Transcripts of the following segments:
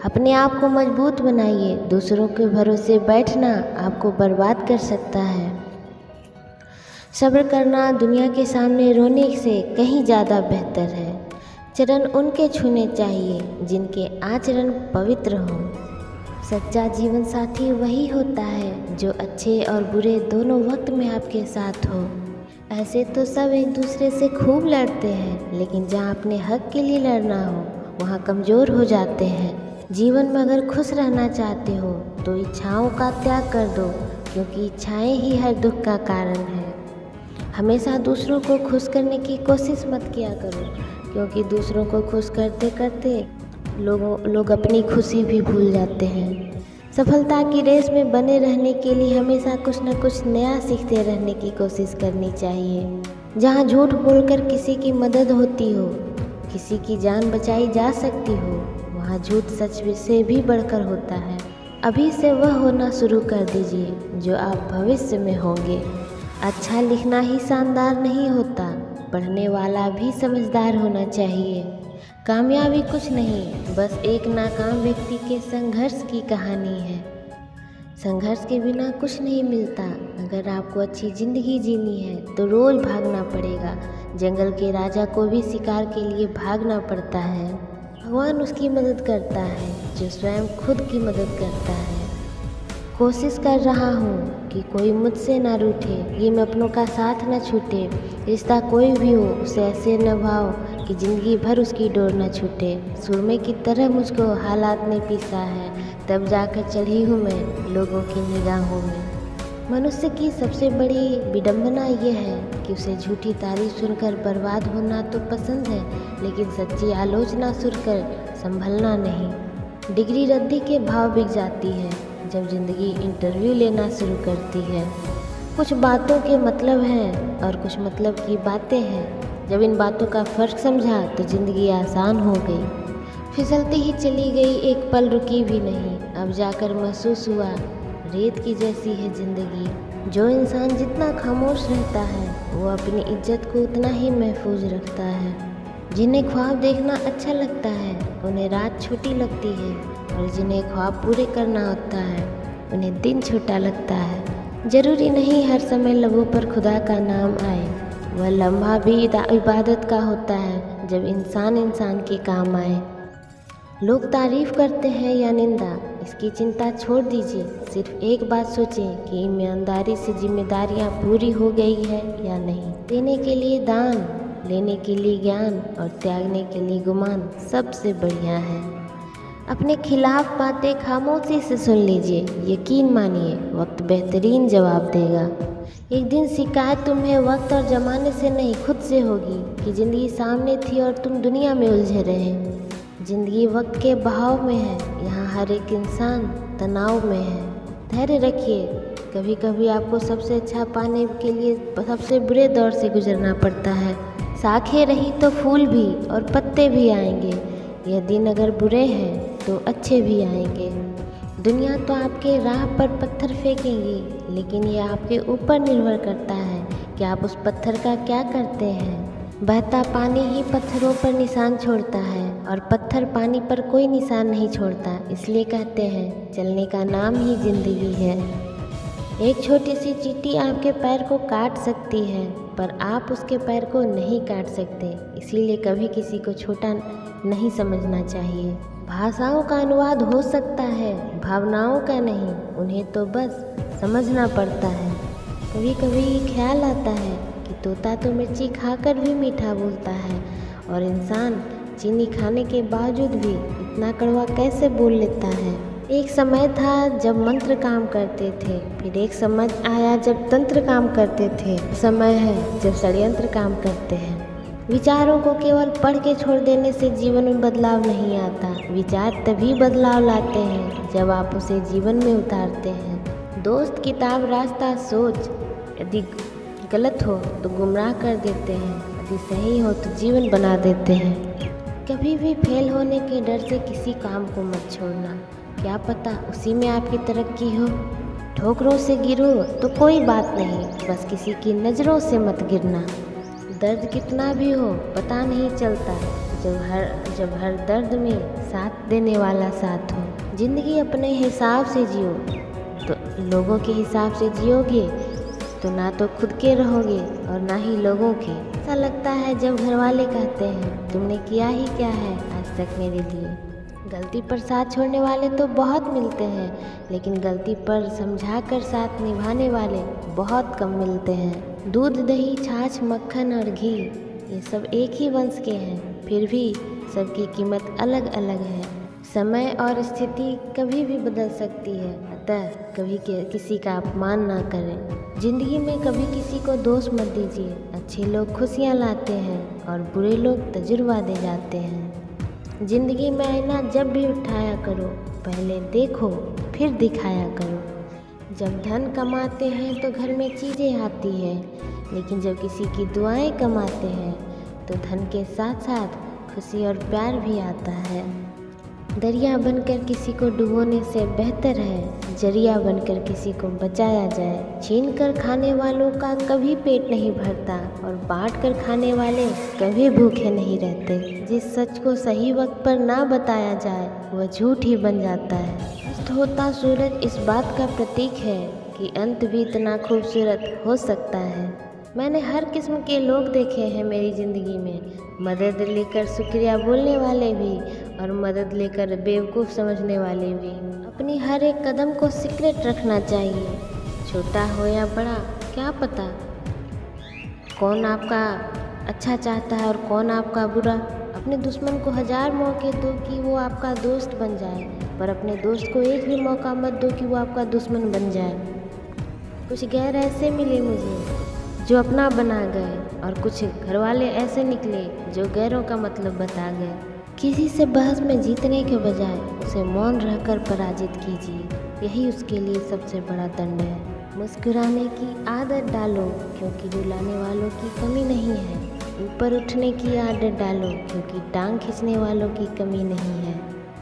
अपने आप को मजबूत बनाइए। दूसरों के भरोसे बैठना आपको बर्बाद कर सकता है। सब्र करना दुनिया के सामने रोने से कहीं ज़्यादा बेहतर है। चरण उनके छूने चाहिए जिनके आचरण पवित्र हों। सच्चा जीवन साथी वही होता है जो अच्छे और बुरे दोनों वक्त में आपके साथ हो। ऐसे तो सब एक दूसरे से खूब लड़ते हैं, लेकिन जहाँ अपने हक के लिए लड़ना हो वहाँ कमज़ोर हो जाते हैं। जीवन में अगर खुश रहना चाहते हो तो इच्छाओं का त्याग कर दो, क्योंकि इच्छाएं ही हर दुख का कारण है। हमेशा दूसरों को खुश करने की कोशिश मत किया करो, क्योंकि दूसरों को खुश करते करते लोग अपनी खुशी भी भूल जाते हैं। सफलता की रेस में बने रहने के लिए हमेशा कुछ न कुछ नया सीखते रहने की कोशिश करनी चाहिए। जहाँ झूठ बोलकर किसी की मदद होती हो, किसी की जान बचाई जा सकती हो, वहाँ झूठ सच से भी बढ़कर होता है। अभी से वह होना शुरू कर दीजिए जो आप भविष्य में होंगे। अच्छा लिखना ही शानदार नहीं होता, पढ़ने वाला भी समझदार होना चाहिए। कामयाबी कुछ नहीं, बस एक नाकाम व्यक्ति के संघर्ष की कहानी है। संघर्ष के बिना कुछ नहीं मिलता। अगर आपको अच्छी ज़िंदगी जीनी है तो रोज़ भागना पड़ेगा। जंगल के राजा को भी शिकार के लिए भागना पड़ता है। भगवान उसकी मदद करता है जो स्वयं खुद की मदद करता है। कोशिश कर रहा हूँ कि कोई मुझसे ना रूठे, ये में अपनों का साथ न छूटे। रिश्ता कोई भी हो उसे ऐसे निभाओ कि ज़िंदगी भर उसकी डोर न छूटे। सुरमे की तरह मुझको हालात ने पीसा है, तब जाकर चढ़ी हूँ मैं लोगों की निगाहों में। मनुष्य की सबसे बड़ी विडंबना यह है कि उसे झूठी तारीफ सुनकर बर्बाद होना तो पसंद है, लेकिन सच्ची आलोचना सुनकर संभलना नहीं। डिग्री रद्दी के भाव बिक जाती है जब ज़िंदगी इंटरव्यू लेना शुरू करती है। कुछ बातों के मतलब हैं और कुछ मतलब की बातें हैं। जब इन बातों का फ़र्क समझा तो ज़िंदगी आसान हो गई। फिसलती ही चली गई, एक पल रुकी भी नहीं। अब जाकर महसूस हुआ रेत की जैसी है ज़िंदगी। जो इंसान जितना खामोश रहता है वो अपनी इज्जत को उतना ही महफूज रखता है। जिन्हें ख्वाब देखना अच्छा लगता है उन्हें रात छोटी लगती है, और जिन्हें ख्वाब पूरे करना होता है उन्हें दिन छोटा लगता है। ज़रूरी नहीं हर समय लबों पर खुदा का नाम आए, वह लम्हा भी इबादत का होता है जब इंसान के काम आए। लोग तारीफ़ करते हैं या निंदा, इसकी चिंता छोड़ दीजिए। सिर्फ एक बात सोचें कि ईमानदारी से जिम्मेदारियां पूरी हो गई है या नहीं। देने के लिए दान, लेने के लिए ज्ञान और त्यागने के लिए गुमान सबसे बढ़िया है। अपने खिलाफ बातें खामोशी से सुन लीजिए, यकीन मानिए वक्त बेहतरीन जवाब देगा। एक दिन शिकायत तुम्हें वक्त और ज़माने से नहीं खुद से होगी कि ज़िंदगी सामने थी और तुम दुनिया में उलझे रहे। ज़िंदगी वक्त के बहाव में है, यहाँ हर एक इंसान तनाव में है। धैर्य रखिए, कभी कभी आपको सबसे अच्छा पाने के लिए सबसे बुरे दौर से गुजरना पड़ता है। शाखें रही तो फूल भी और पत्ते भी आएंगे। यह दिन अगर बुरे हैं तो अच्छे भी आएंगे। दुनिया तो आपके राह पर पत्थर फेंकेंगी, लेकिन यह आपके ऊपर निर्भर करता है कि आप उस पत्थर का क्या करते हैं। बहता पानी ही पत्थरों पर निशान छोड़ता है और पत्थर पानी पर कोई निशान नहीं छोड़ता। इसलिए कहते हैं चलने का नाम ही जिंदगी है। एक छोटी सी चींटी आपके पैर को काट सकती है, पर आप उसके पैर को नहीं काट सकते। इसीलिए कभी किसी को छोटा नहीं समझना चाहिए। भाषाओं का अनुवाद हो सकता है, भावनाओं का नहीं। उन्हें तो बस समझना पड़ता है। कभी कभी ख्याल आता है कि तोता तो मिर्ची खाकर भी मीठा बोलता है, और इंसान चीनी खाने के बावजूद भी इतना कड़वा कैसे बोल लेता है। एक समय था जब मंत्र काम करते थे, फिर एक समय आया जब तंत्र काम करते थे। समय है जब षड्यंत्र काम करते हैं। विचारों को केवल पढ़ के छोड़ देने से जीवन में बदलाव नहीं आता। विचार तभी बदलाव लाते हैं जब आप उसे जीवन में उतारते हैं। दोस्त, किताब, रास्ता, सोच यदि गलत हो तो गुमराह कर देते हैं, यदि सही हो तो जीवन बना देते हैं। कभी भी फेल होने के डर से किसी काम को मत छोड़ना, क्या पता उसी में आपकी तरक्की हो। ठोकरों से गिरो तो कोई बात नहीं, बस किसी की नज़रों से मत गिरना। दर्द कितना भी हो पता नहीं चलता, जब हर दर्द में साथ देने वाला साथ हो। ज़िंदगी अपने हिसाब से जियो, तो लोगों के हिसाब से जियोगे तो ना तो खुद के रहोगे और ना ही लोगों के। ऐसा लगता है जब घर वाले कहते हैं तुमने किया ही क्या है आज तक मेरे लिए। गलती पर साथ छोड़ने वाले तो बहुत मिलते हैं, लेकिन गलती पर समझा कर साथ निभाने वाले बहुत कम मिलते हैं। दूध, दही, छाछ, मक्खन और घी ये सब एक ही वंश के हैं, फिर भी सबकी कीमत अलग अलग है। समय और स्थिति कभी भी बदल सकती है, अतः कभी किसी का अपमान ना करें। ज़िंदगी में कभी किसी को दोष मत दीजिए। अच्छे लोग खुशियाँ लाते हैं और बुरे लोग तजुर्बा दे जाते हैं। ज़िंदगी में आईना जब भी उठाया करो, पहले देखो फिर दिखाया करो। जब धन कमाते हैं तो घर में चीज़ें आती हैं, लेकिन जब किसी की दुआएं कमाते हैं तो धन के साथ साथ खुशी और प्यार भी आता है। दरिया बनकर किसी को डुबोने से बेहतर है जरिया बनकर किसी को बचाया जाए। छीन कर खाने वालों का कभी पेट नहीं भरता और बांट कर खाने वाले कभी भूखे नहीं रहते। जिस सच को सही वक्त पर ना बताया जाए वह झूठ ही बन जाता है। अस्त होता सूरज इस बात का प्रतीक है कि अंत भी इतना खूबसूरत हो सकता है। मैंने हर किस्म के लोग देखे हैं मेरी ज़िंदगी में, मदद लेकर शुक्रिया बोलने वाले भी और मदद लेकर बेवकूफ़ समझने वाले भी। अपनी हर एक कदम को सीक्रेट रखना चाहिए, छोटा हो या बड़ा, क्या पता कौन आपका अच्छा चाहता है और कौन आपका बुरा। अपने दुश्मन को 1000 मौके दो कि वो आपका दोस्त बन जाए, पर अपने दोस्त को एक भी मौका मत दो कि वो आपका दुश्मन बन जाए। कुछ गैर ऐसे मिले मुझे जो अपना बना गए, और कुछ घरवाले ऐसे निकले जो गैरों का मतलब बता गए। किसी से बहस में जीतने के बजाय उसे मौन रहकर पराजित कीजिए, यही उसके लिए सबसे बड़ा दंड है। मुस्कुराने की आदत डालो क्योंकि रुलाने वालों की कमी नहीं है। ऊपर उठने की आदत डालो क्योंकि टांग खींचने वालों की कमी नहीं है।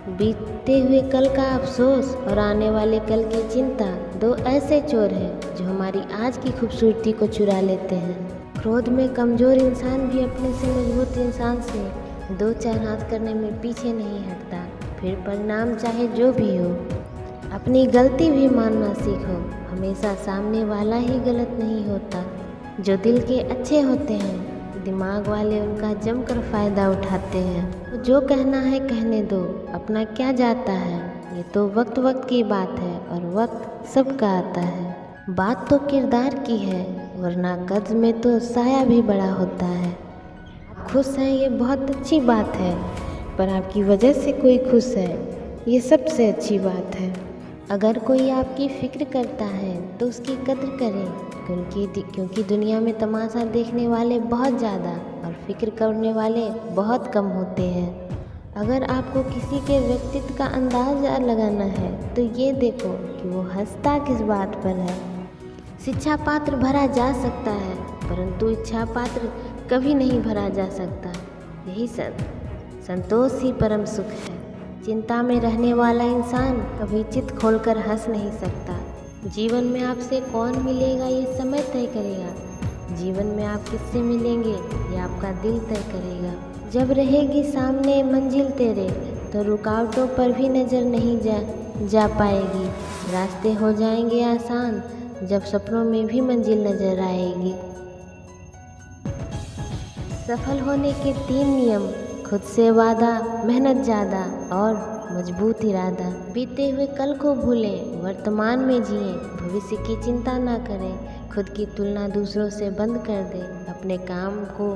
बीतते हुए कल का अफसोस और आने वाले कल की चिंता दो ऐसे चोर हैं जो हमारी आज की खूबसूरती को चुरा लेते हैं। क्रोध में कमज़ोर इंसान भी अपने से मजबूत इंसान से 2-4 हाथ करने में पीछे नहीं हटता, फिर परिणाम चाहे जो भी हो। अपनी गलती भी मानना सीखो, हमेशा सामने वाला ही गलत नहीं होता। जो दिल के अच्छे होते हैं दिमाग वाले उनका जमकर फ़ायदा उठाते हैं। जो कहना है कहने दो, अपना क्या जाता है, ये तो वक्त वक्त की बात है और वक्त सबका आता है। बात तो किरदार की है, वरना कद में तो साया भी बड़ा होता है। आप खुश हैं ये बहुत अच्छी बात है, पर आपकी वजह से कोई खुश है ये सबसे अच्छी बात है। अगर कोई आपकी फ़िक्र करता है तो उसकी कद्र करें, क्योंकि दुनिया में तमाशा देखने वाले बहुत ज़्यादा और फिक्र करने वाले बहुत कम होते हैं। अगर आपको किसी के व्यक्तित्व का अंदाज़ा लगाना है तो ये देखो कि वो हंसता किस बात पर है। शिक्षा पात्र भरा जा सकता है, परंतु इच्छा पात्र कभी नहीं भरा जा सकता। यही संतोष ही परम सुख है। चिंता में रहने वाला इंसान कभी चित खोलकर हंस नहीं सकता। जीवन में आपसे कौन मिलेगा ये समय तय करेगा। जीवन में आप किससे मिलेंगे ये आपका दिल तय करेगा। जब रहेगी सामने मंजिल तेरे तो रुकावटों पर भी नज़र नहीं जा पाएगी। रास्ते हो जाएंगे आसान जब सपनों में भी मंजिल नज़र आएगी। सफल होने के 3 नियम: खुद से वादा, मेहनत ज़्यादा और मजबूत इरादा। बीते हुए कल को भूलें, वर्तमान में जिएं, भविष्य की चिंता ना करें। खुद की तुलना दूसरों से बंद कर दें, अपने काम को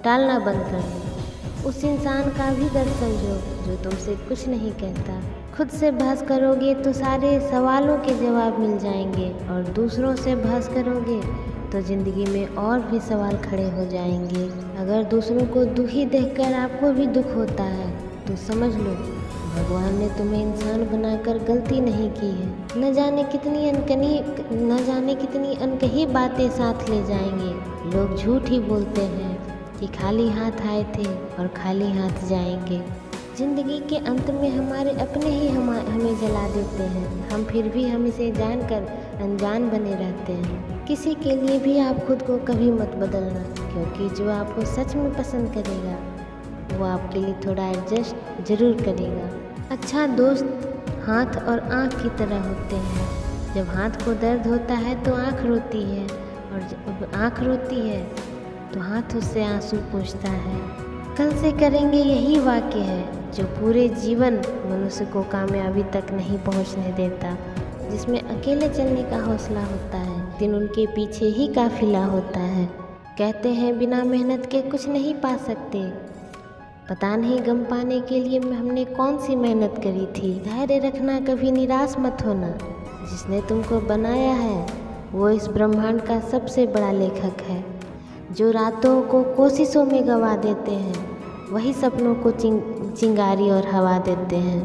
टालना बंद कर दें। उस इंसान का भी दर्द समझो जो तुमसे कुछ नहीं कहता। खुद से बहस करोगे तो सारे सवालों के जवाब मिल जाएंगे, और दूसरों से बहस करोगे तो ज़िंदगी में और भी सवाल खड़े हो जाएंगे। अगर दूसरों को दुखी देखकर आपको भी दुख होता है तो समझ लो भगवान ने तुम्हें इंसान बनाकर गलती नहीं की है। न जाने कितनी अनकही बातें साथ ले जाएंगे। लोग झूठ ही बोलते हैं कि खाली हाथ आए थे और खाली हाथ जाएंगे। ज़िंदगी के अंत में हमारे अपने ही हमें जला देते हैं। हम फिर भी हमें जानकर अनजान बने रहते हैं। किसी के लिए भी आप खुद को कभी मत बदलना, क्योंकि जो आपको सच में पसंद करेगा वो आपके लिए थोड़ा एडजस्ट ज़रूर करेगा। अच्छा दोस्त हाथ और आँख की तरह होते हैं। जब हाथ को दर्द होता है तो आँख रोती है, और जब आँख रोती है तो हाथ उससे आंसू पोंछता है। कल से करेंगे यही वाक्य है जो पूरे जीवन मनुष्य को कामयाबी तक नहीं पहुंचने देता, जिसमें अकेले चलने का हौसला होता है लेकिन उनके पीछे ही काफिला होता है। कहते हैं बिना मेहनत के कुछ नहीं पा सकते, पता नहीं गम पाने के लिए हमने कौन सी मेहनत करी थी। धैर्य रखना, कभी निराश मत होना। जिसने तुमको बनाया है वो इस ब्रह्मांड का सबसे बड़ा लेखक है। जो रातों को कोशिशों में गवा देते हैं वही सपनों को चिंगारी और हवा देते हैं।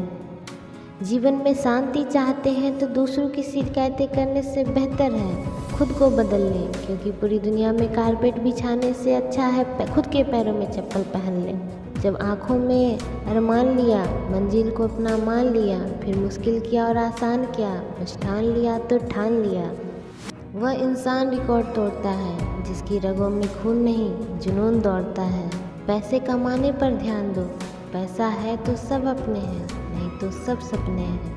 जीवन में शांति चाहते हैं तो दूसरों की शिकायतें करने से बेहतर है खुद को बदल लें, क्योंकि पूरी दुनिया में कारपेट बिछाने से अच्छा है खुद के पैरों में चप्पल पहन लें। जब आँखों में अरमान लिया, मंजिल को अपना मान लिया, फिर मुश्किल किया और आसान किया, बस ठान लिया तो ठान लिया। वह इंसान रिकॉर्ड तोड़ता है जिसकी रगों में खून नहीं जुनून दौड़ता है। पैसे कमाने पर ध्यान दो, पैसा है तो सब अपने हैं, नहीं तो सब सपने हैं।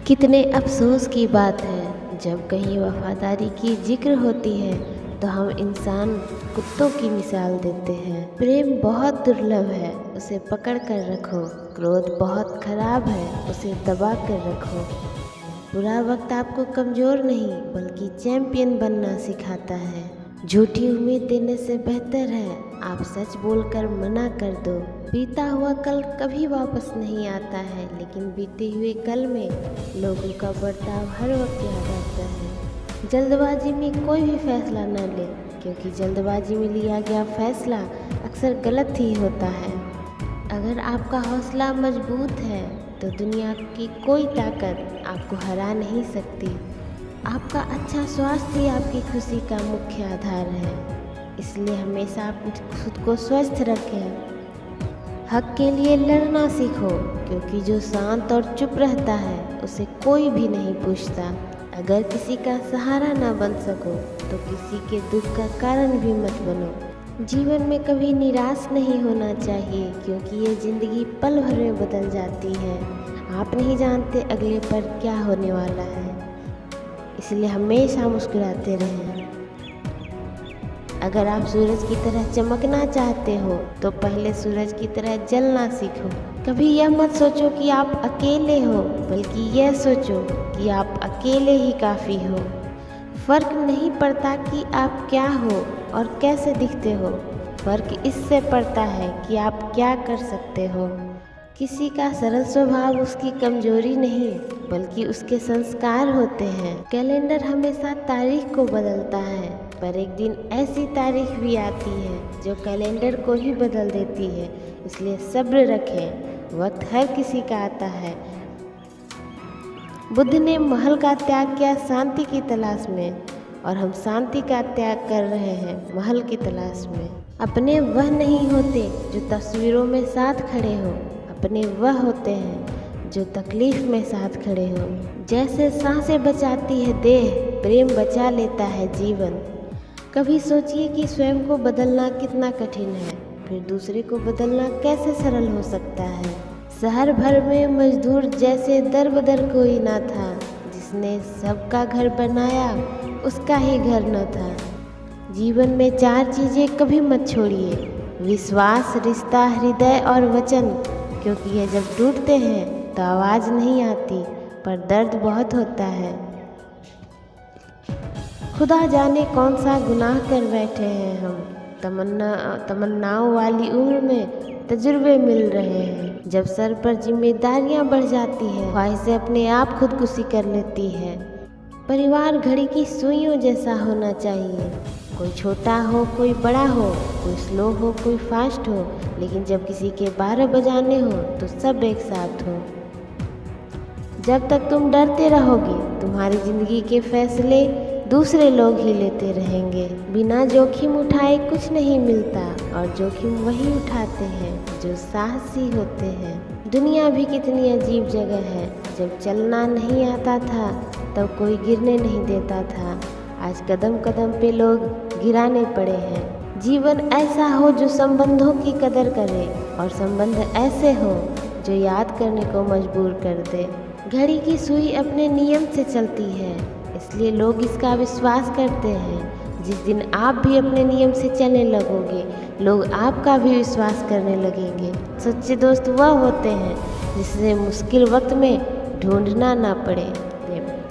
कितने अफसोस की बात है जब कहीं वफादारी की जिक्र होती है तो हम इंसान कुत्तों की मिसाल देते हैं। प्रेम बहुत दुर्लभ है, उसे पकड़ कर रखो। क्रोध बहुत खराब है, उसे दबा कर रखो। बुरा वक्त आपको कमज़ोर नहीं बल्कि चैंपियन बनना सिखाता है। झूठी उम्मीद देने से बेहतर है आप सच बोलकर मना कर दो। बीता हुआ कल कभी वापस नहीं आता है, लेकिन बीते हुए कल में लोगों का बर्ताव हर वक्त याद आता है। जल्दबाजी में कोई भी फैसला न ले, क्योंकि जल्दबाजी में लिया गया फैसला अक्सर गलत ही होता है। अगर आपका हौसला मजबूत है तो दुनिया की कोई ताकत आपको हरा नहीं सकती। आपका अच्छा स्वास्थ्य ही आपकी खुशी का मुख्य आधार है, इसलिए हमेशा आप खुद को स्वस्थ रखें। हक के लिए लड़ना सीखो, क्योंकि जो शांत और चुप रहता है उसे कोई भी नहीं पूछता। अगर किसी का सहारा ना बन सको तो किसी के दुख का कारण भी मत बनो। जीवन में कभी निराश नहीं होना चाहिए, क्योंकि ये ज़िंदगी पल भर में बदल जाती है। आप नहीं जानते अगले पर क्या होने वाला है, इसलिए हमेशा मुस्कुराते रहें। अगर आप सूरज की तरह चमकना चाहते हो तो पहले सूरज की तरह जलना सीखो। कभी यह मत सोचो कि आप अकेले हो, बल्कि यह सोचो कि आप अकेले ही काफ़ी हो। फ़र्क नहीं पड़ता कि आप क्या हो और कैसे दिखते हो, फ़र्क इससे पड़ता है कि आप क्या कर सकते हो। किसी का सरल स्वभाव उसकी कमजोरी नहीं बल्कि उसके संस्कार होते हैं। कैलेंडर हमेशा तारीख को बदलता है, पर एक दिन ऐसी तारीख भी आती है जो कैलेंडर को ही बदल देती है। इसलिए सब्र रखें, वक्त हर किसी का आता है। बुद्ध ने महल का त्याग किया शांति की तलाश में, और हम शांति का त्याग कर रहे हैं महल की तलाश में। अपने वह नहीं होते जो तस्वीरों में साथ खड़े हो, अपने वह होते हैं जो तकलीफ में साथ खड़े हो। जैसे सांसें बचाती है देह, प्रेम बचा लेता है जीवन। कभी सोचिए कि स्वयं को बदलना कितना कठिन है, फिर दूसरे को बदलना कैसे सरल हो सकता है। शहर भर में मजदूर जैसे दर बदर कोई ना था, जिसने सबका घर बनाया उसका ही घर न था। जीवन में 4 चीज़ें कभी मत छोड़िए, विश्वास, रिश्ता, हृदय और वचन, क्योंकि ये जब टूटते हैं तो आवाज़ नहीं आती पर दर्द बहुत होता है। खुदा जाने कौन सा गुनाह कर बैठे हैं हम, तमन्नाओं वाली उम्र में तजुर्बे मिल रहे हैं। जब सर पर जिम्मेदारियां बढ़ जाती हैं, ख्वाहिशें अपने आप खुदकुशी कर लेती है। परिवार घड़ी की सुइयों जैसा होना चाहिए, कोई छोटा हो कोई बड़ा हो, कोई स्लो हो कोई फास्ट हो, लेकिन जब किसी के 12 बजाने हो तो सब एक साथ हो। जब तक तुम डरते रहोगे तुम्हारी ज़िंदगी के फैसले दूसरे लोग ही लेते रहेंगे। बिना जोखिम उठाए कुछ नहीं मिलता, और जोखिम वही उठाते हैं जो साहसी होते हैं। दुनिया भी कितनी अजीब जगह है, जब चलना नहीं आता था तब कोई गिरने नहीं देता था, आज कदम कदम पे लोग गिराने पड़े हैं। जीवन ऐसा हो जो संबंधों की कदर करे और संबंध ऐसे हो जो याद करने को मजबूर कर दे। घड़ी की सुई अपने नियम से चलती है, इसलिए लोग इसका विश्वास करते हैं। जिस दिन आप भी अपने नियम से चलने लगोगे, लोग आपका भी विश्वास करने लगेंगे। सच्चे दोस्त वह होते हैं जिससे मुश्किल वक्त में ढूंढना ना पड़े।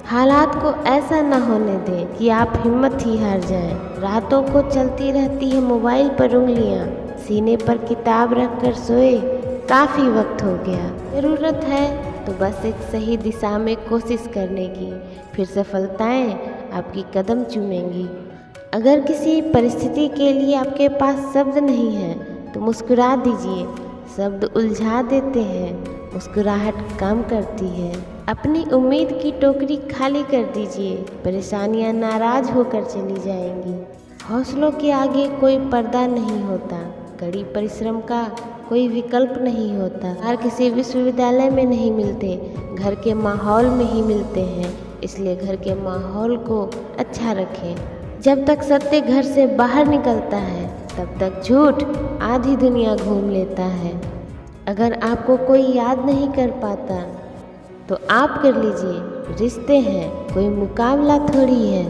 हालात को ऐसा न होने दें कि आप हिम्मत ही हार जाएं। रातों को चलती रहती है मोबाइल पर उंगलियां, सीने पर किताब रखकर सोए काफ़ी वक्त हो गया। ज़रूरत है तो बस एक सही दिशा में कोशिश करने की, फिर सफलताएं आपकी कदम चूमेंगी। अगर किसी परिस्थिति के लिए आपके पास शब्द नहीं है तो मुस्कुरा दीजिए। शब्द उलझा देते हैं, मुस्कुराहट कम करती है। अपनी उम्मीद की टोकरी खाली कर दीजिए, परेशानियां नाराज होकर चली जाएंगी। हौसलों के आगे कोई पर्दा नहीं होता, कड़ी परिश्रम का कोई विकल्प नहीं होता। हर किसी विश्वविद्यालय में नहीं मिलते, घर के माहौल में ही मिलते हैं, इसलिए घर के माहौल को अच्छा रखें। जब तक सत्य घर से बाहर निकलता है तब तक झूठ आधी दुनिया घूम लेता है। अगर आपको कोई याद नहीं कर पाता तो आप कर लीजिए, रिश्ते हैं, कोई मुकाबला थोड़ी है।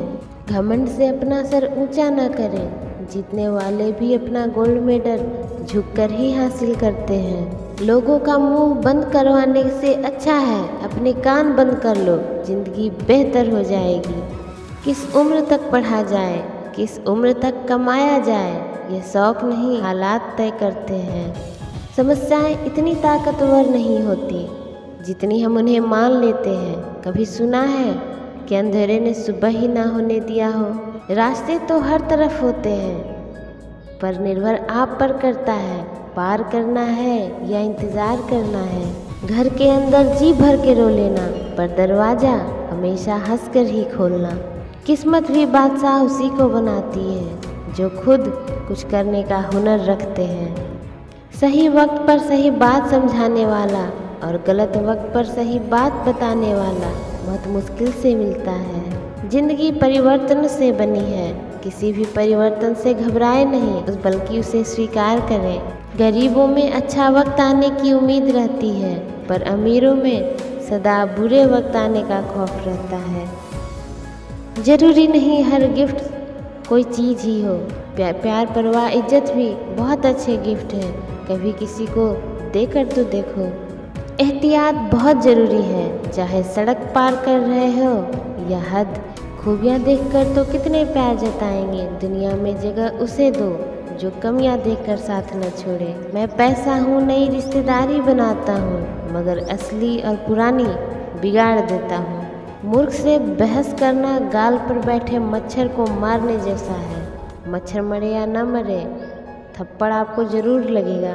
घमंड से अपना सर ऊंचा न करें, जीतने वाले भी अपना गोल्ड मेडल झुककर ही हासिल करते हैं। लोगों का मुंह बंद करवाने से अच्छा है अपने कान बंद कर लो, जिंदगी बेहतर हो जाएगी। किस उम्र तक पढ़ा जाए, किस उम्र तक कमाया जाए, ये शौक नहीं हालात तय करते हैं। समस्याएं इतनी ताकतवर नहीं होती जितनी हम उन्हें मान लेते हैं। कभी सुना है कि अंधेरे ने सुबह ही ना होने दिया हो। रास्ते तो हर तरफ होते हैं, पर निर्भर आप पर करता है पार करना है या इंतज़ार करना है। घर के अंदर जी भर के रो लेना, पर दरवाज़ा हमेशा हंसकर ही खोलना। किस्मत भी बादशाह उसी को बनाती है जो खुद कुछ करने का हुनर रखते हैं। सही वक्त पर सही बात समझाने वाला और गलत वक्त पर सही बात बताने वाला बहुत मुश्किल से मिलता है। जिंदगी परिवर्तन से बनी है, किसी भी परिवर्तन से घबराए नहीं, बल्कि उसे स्वीकार करें। गरीबों में अच्छा वक्त आने की उम्मीद रहती है, पर अमीरों में सदा बुरे वक्त आने का खौफ रहता है। जरूरी नहीं हर गिफ्ट कोई चीज़ ही हो, प्यार परवाह इज्जत भी बहुत अच्छे गिफ्ट हैं। कभी किसी को देकर तो देखो। एहतियात बहुत ज़रूरी है, चाहे सड़क पार कर रहे हो या हद। खूबियाँ देखकर तो कितने प्यार जताएंगे, दुनिया में जगह उसे दो जो कमियाँ देखकर साथ न छोड़े। मैं पैसा हूँ नई रिश्तेदारी बनाता हूँ, मगर असली और पुरानी बिगाड़ देता हूँ। मूर्ख से बहस करना गाल पर बैठे मच्छर को मारने जैसा है। मच्छर मरे या न मरे, थप्पड़ आपको ज़रूर लगेगा।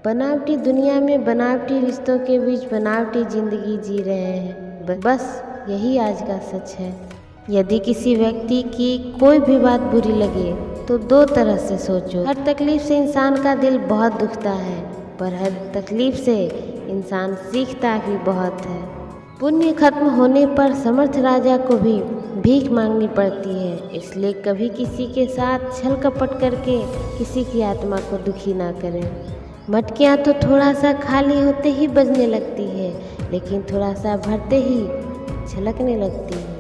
बनावटी दुनिया में बनावटी रिश्तों के बीच बनावटी ज़िंदगी जी रहे हैं, बस यही आज का सच है। यदि किसी व्यक्ति की कोई भी बात बुरी लगे तो दो तरह से सोचो। हर तकलीफ से इंसान का दिल बहुत दुखता है, पर हर तकलीफ से इंसान सीखता भी बहुत है। पुण्य खत्म होने पर समर्थ राजा को भी भीख मांगनी पड़ती है, इसलिए कभी किसी के साथ छल कपट करके किसी की आत्मा को दुखी ना करें। मटकियाँ तो थोड़ा सा खाली होते ही बजने लगती है, लेकिन थोड़ा सा भरते ही छलकने लगती है।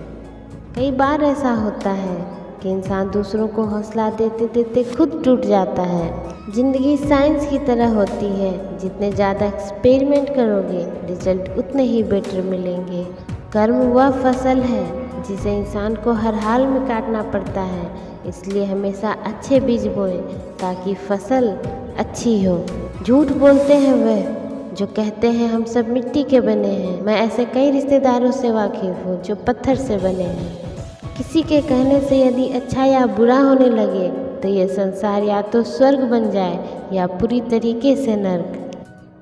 कई बार ऐसा होता है कि इंसान दूसरों को हौसला देते देते खुद टूट जाता है। ज़िंदगी साइंस की तरह होती है, जितने ज़्यादा एक्सपेरिमेंट करोगे रिजल्ट उतने ही बेटर मिलेंगे। कर्म वह फसल है जिसे इंसान को हर हाल में काटना पड़ता है, इसलिए हमेशा अच्छे बीज बोएं ताकि फसल अच्छी हो। झूठ बोलते हैं वह जो कहते हैं हम सब मिट्टी के बने हैं। मैं ऐसे कई रिश्तेदारों से वाकिफ़ हूँ जो पत्थर से बने हैं। किसी के कहने से यदि अच्छा या बुरा होने लगे तो ये संसार या तो स्वर्ग बन जाए या पूरी तरीके से नर्क।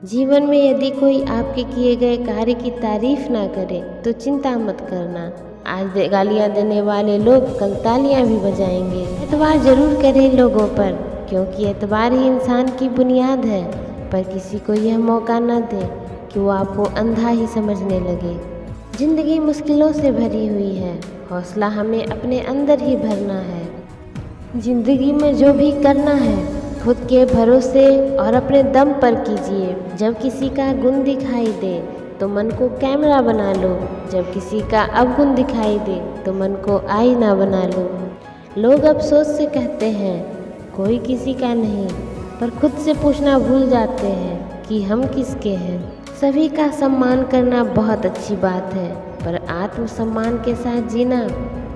जीवन में यदि कोई आपके किए गए कार्य की तारीफ ना करे तो चिंता मत करना। आज गालियाँ देने वाले लोग कल तालियाँ भी बजाएंगे। एतबार जरूर करें लोगों पर, क्योंकि एतबार ही इंसान की बुनियाद है, पर किसी को यह मौका न दें कि वो आपको अंधा ही समझने लगे। जिंदगी मुश्किलों से भरी हुई है, हौसला हमें अपने अंदर ही भरना है। जिंदगी में जो भी करना है खुद के भरोसे और अपने दम पर कीजिए। जब किसी का गुण दिखाई दे तो मन को कैमरा बना लो, जब किसी का अवगुण दिखाई दे तो मन को आईना बना लो। लोग अफसोस से कहते हैं कोई किसी का नहीं, पर खुद से पूछना भूल जाते हैं कि हम किसके हैं। सभी का सम्मान करना बहुत अच्छी बात है, पर आत्मसम्मान के साथ जीना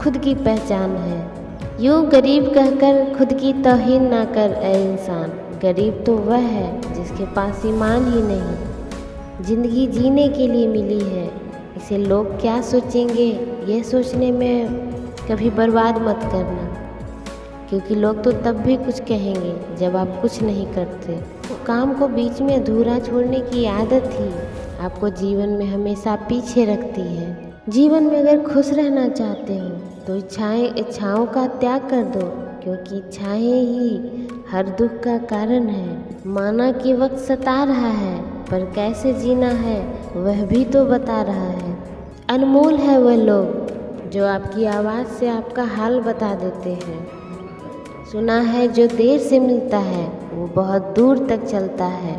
खुद की पहचान है। यूँ गरीब कहकर खुद की तौहीन ना कर ए इंसान, गरीब तो वह है जिसके पास ईमान ही नहीं। जिंदगी जीने के लिए मिली है, इसे लोग क्या सोचेंगे ये सोचने में कभी बर्बाद मत करना, क्योंकि लोग तो तब भी कुछ कहेंगे जब आप कुछ नहीं करते। काम को बीच में अधूरा छोड़ने की आदत ही आपको जीवन में हमेशा पीछे रखती है। जीवन में अगर खुश रहना चाहते हो तो इच्छाओं का त्याग कर दो, क्योंकि इच्छाएं ही हर दुख का कारण है। माना कि वक्त सता रहा है, पर कैसे जीना है वह भी तो बता रहा है। अनमोल है वह लोग जो आपकी आवाज़ से आपका हाल बता देते हैं। सुना है जो देर से मिलता है वो बहुत दूर तक चलता है।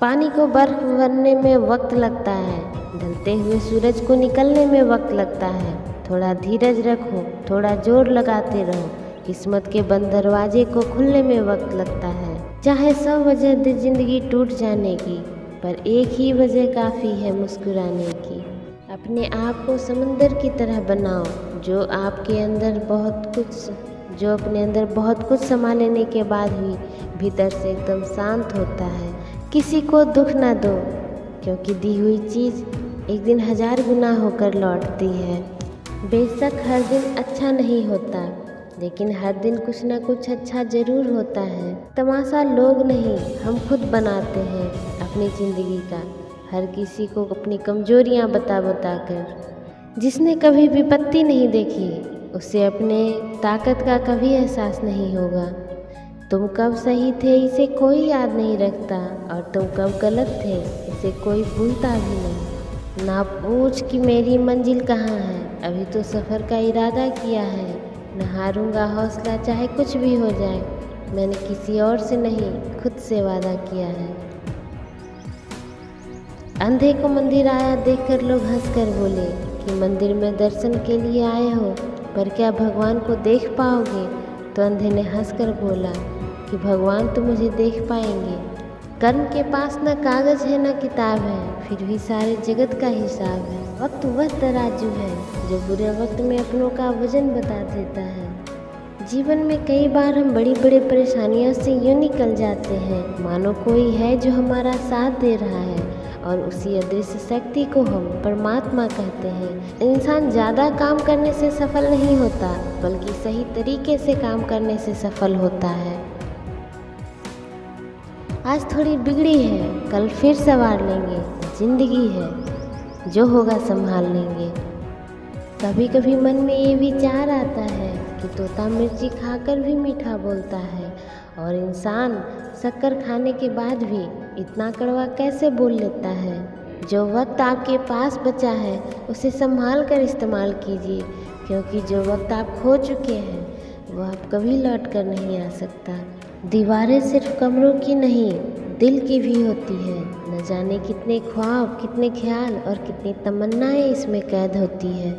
पानी को बर्फ बनने में वक्त लगता है, ढलते हुए सूरज को निकलने में वक्त लगता है। थोड़ा धीरज रखो, थोड़ा जोर लगाते रहो, किस्मत के बंद दरवाजे को खुलने में वक्त लगता है। चाहे 100 वजह दे जिंदगी टूट जाने की, पर एक ही वजह काफ़ी है मुस्कुराने की। अपने आप को समंदर की तरह बनाओ जो अपने अंदर बहुत कुछ समा लेने के बाद भी भीतर से एकदम शांत होता है। किसी को दुख ना दो, क्योंकि दी हुई चीज़ एक दिन 1000 गुना होकर लौटती है। बेशक हर दिन अच्छा नहीं होता, लेकिन हर दिन कुछ ना कुछ अच्छा ज़रूर होता है। तमाशा लोग नहीं हम खुद बनाते हैं अपनी ज़िंदगी का, हर किसी को अपनी कमजोरियां बता कर। जिसने कभी विपत्ति नहीं देखी उसे अपने ताकत का कभी एहसास नहीं होगा। तुम कब सही थे इसे कोई याद नहीं रखता, और तुम कब गलत थे इसे कोई भूलता भी नहीं। ना पूछ कि मेरी मंजिल कहाँ है, अभी तो सफ़र का इरादा किया है। न हारूंगा हौसला चाहे कुछ भी हो जाए, मैंने किसी और से नहीं खुद से वादा किया है। अंधे को मंदिर आया देखकर लोग हंसकर बोले कि मंदिर में दर्शन के लिए आए हो, पर क्या भगवान को देख पाओगे? तो अंधे ने हंसकर बोला कि भगवान तो मुझे देख पाएंगे। कर्म के पास न कागज़ है न किताब है, फिर भी सारे जगत का हिसाब है। वक्त वह तराजू है जो बुरे वक्त में अपनों का वजन बता देता है। जीवन में कई बार हम बड़ी बड़ी परेशानियों से यूँ निकल जाते हैं मानो कोई है जो हमारा साथ दे रहा है, और उसी अदृश्य शक्ति को हम परमात्मा कहते हैं। इंसान ज़्यादा काम करने से सफल नहीं होता, बल्कि सही तरीके से काम करने से सफल होता है। आज थोड़ी बिगड़ी है, कल फिर संवार लेंगे। जिंदगी है जो होगा संभाल लेंगे। कभी कभी मन में ये विचार आता है कि तोता मिर्ची खाकर भी मीठा बोलता है, और इंसान शक्कर खाने के बाद भी इतना कड़वा कैसे बोल लेता है। जो वक्त आपके पास बचा है उसे संभाल कर इस्तेमाल कीजिए, क्योंकि जो वक्त आप खो चुके हैं वह अब कभी लौट कर नहीं आ सकता। दीवारें सिर्फ कमरों की नहीं दिल की भी होती है। न जाने कितने ख्वाब, कितने ख्याल और कितनी तमन्नाएं इसमें कैद होती है।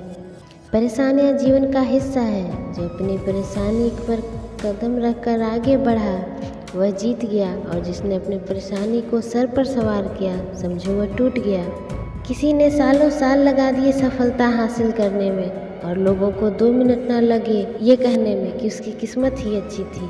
परेशानियां जीवन का हिस्सा है। जो अपनी परेशानी पर कदम रखकर आगे बढ़ा वह जीत गया, और जिसने अपनी परेशानी को सर पर सवार किया समझो वह टूट गया। किसी ने सालों साल लगा दिए सफलता हासिल करने में, और लोगों को 2 मिनट ना लगे ये कहने में कि उसकी किस्मत ही अच्छी थी।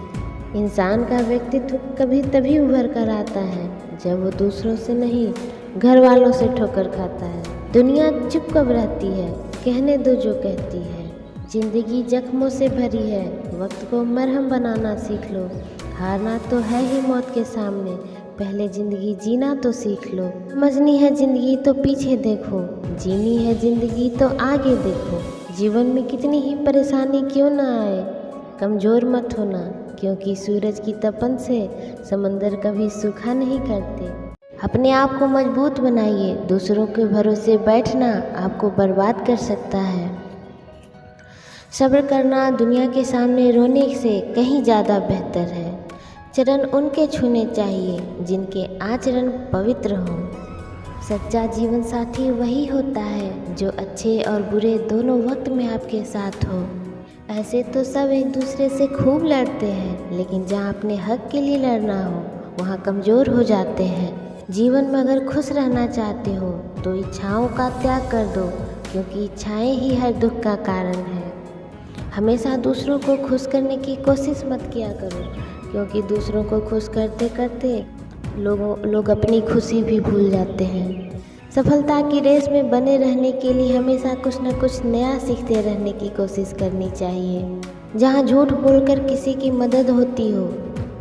इंसान का व्यक्तित्व कभी तभी उभर कर आता है जब वो दूसरों से नहीं घर वालों से ठोकर खाता है। दुनिया चुप कब रहती है, कहने दो जो कहती है। जिंदगी जख्मों से भरी है, वक्त को मरहम बनाना सीख लो। हारना तो है ही मौत के सामने, पहले जिंदगी जीना तो सीख लो। समझनी है जिंदगी तो पीछे देखो, जीनी है जिंदगी तो आगे देखो। जीवन में कितनी ही परेशानी क्यों ना आए, कमज़ोर मत होना, क्योंकि सूरज की तपन से समंदर कभी सूखा नहीं करते। अपने आप को मजबूत बनाइए, दूसरों के भरोसे बैठना आपको बर्बाद कर सकता है। सब्र करना दुनिया के सामने रोने से कहीं ज़्यादा बेहतर है। चरण उनके छूने चाहिए जिनके आचरण पवित्र हों। सच्चा जीवन साथी वही होता है जो अच्छे और बुरे दोनों वक्त में आपके साथ हो। ऐसे तो सब एक दूसरे से खूब लड़ते हैं, लेकिन जहाँ अपने हक के लिए लड़ना हो वहाँ कमज़ोर हो जाते हैं। जीवन में अगर खुश रहना चाहते हो तो इच्छाओं का त्याग कर दो, क्योंकि इच्छाएं ही हर दुख का कारण है। हमेशा दूसरों को खुश करने की कोशिश मत किया करो, क्योंकि दूसरों को खुश करते करते लोग अपनी खुशी भी भूल जाते हैं। सफलता की रेस में बने रहने के लिए हमेशा कुछ न कुछ नया सीखते रहने की कोशिश करनी चाहिए। जहाँ झूठ बोलकर किसी की मदद होती हो,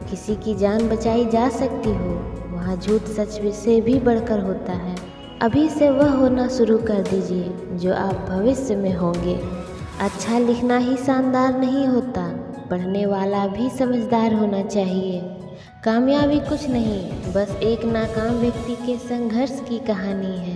किसी की जान बचाई जा सकती हो, वहाँ झूठ सच से भी बढ़कर होता है। अभी से वह होना शुरू कर दीजिए जो आप भविष्य में होंगे। अच्छा लिखना ही शानदार नहीं होता, पढ़ने वाला भी समझदार होना चाहिए। कामयाबी कुछ नहीं, बस एक नाकाम व्यक्ति के संघर्ष की कहानी है।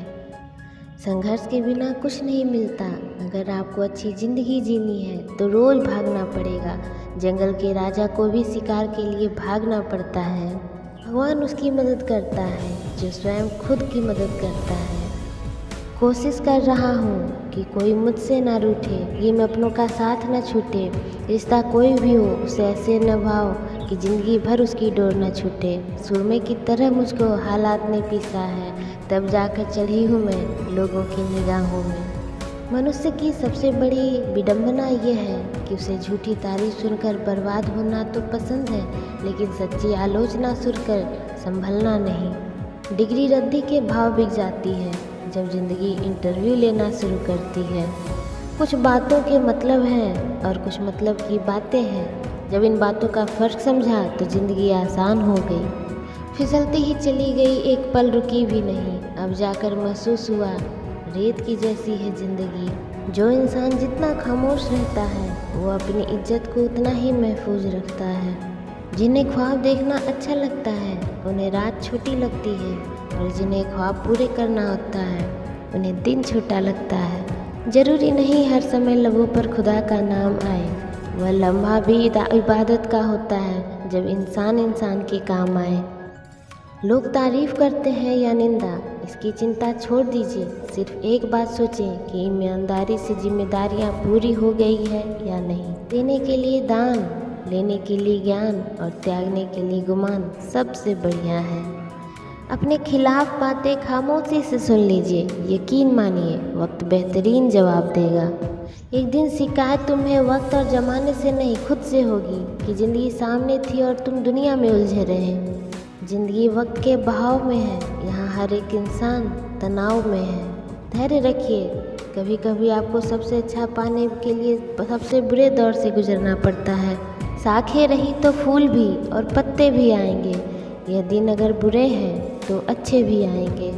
संघर्ष के बिना कुछ नहीं मिलता। अगर आपको अच्छी ज़िंदगी जीनी है तो रोज़ भागना पड़ेगा। जंगल के राजा को भी शिकार के लिए भागना पड़ता है। भगवान उसकी मदद करता है जो स्वयं खुद की मदद करता है। कोशिश कर रहा हूँ कि कोई मुझसे ना रूठे, ये मैं अपनों का साथ न छूटे। रिश्ता कोई भी हो उसे ऐसे निभाओ कि ज़िंदगी भर उसकी डोर न छूटे। सुरमे की तरह मुझको हालात ने पीसा है, तब जाकर चढ़ी हूँ मैं लोगों की निगाहों में। मनुष्य की सबसे बड़ी विडंबना यह है कि उसे झूठी तारीफ सुनकर बर्बाद होना तो पसंद है, लेकिन सच्ची आलोचना सुनकर संभलना नहीं। डिग्री रद्दी के भाव बिक जाती है जब ज़िंदगी इंटरव्यू लेना शुरू करती है। कुछ बातों के मतलब हैं और कुछ मतलब की बातें हैं। जब इन बातों का फ़र्क समझा तो ज़िंदगी आसान हो गई। फिसलती ही चली गई, एक पल रुकी भी नहीं। अब जाकर महसूस हुआ रेत की जैसी है ज़िंदगी। जो इंसान जितना खामोश रहता है वो अपनी इज्जत को उतना ही महफूज रखता है। जिन्हें ख्वाब देखना अच्छा लगता है उन्हें रात छोटी लगती है, और जिन्हें ख्वाब पूरे करना होता है उन्हें दिन छोटा लगता है। ज़रूरी नहीं हर समय लबों पर खुदा का नाम आए, वह लम्हा भी इबादत का होता है जब इंसान के काम आए। लोग तारीफ़ करते हैं या निंदा, इसकी चिंता छोड़ दीजिए। सिर्फ एक बात सोचें कि ईमानदारी से जिम्मेदारियां पूरी हो गई है या नहीं। देने के लिए दान, लेने के लिए ज्ञान और त्यागने के लिए गुमान सबसे बढ़िया है। अपने खिलाफ बातें खामोशी से सुन लीजिए, यकीन मानिए वक्त बेहतरीन जवाब देगा। एक दिन शिकायत तुम्हें वक्त और ज़माने से नहीं खुद से होगी कि ज़िंदगी सामने थी और तुम दुनिया में उलझे रहे। ज़िंदगी वक्त के बहाव में है, यहाँ हर एक इंसान तनाव में है। धैर्य रखिए, कभी कभी आपको सबसे अच्छा पाने के लिए सबसे बुरे दौर से गुजरना पड़ता है। शाखें रही तो फूल भी और पत्ते भी आएंगे। यह दिन अगर बुरे हैं तो अच्छे भी आएंगे।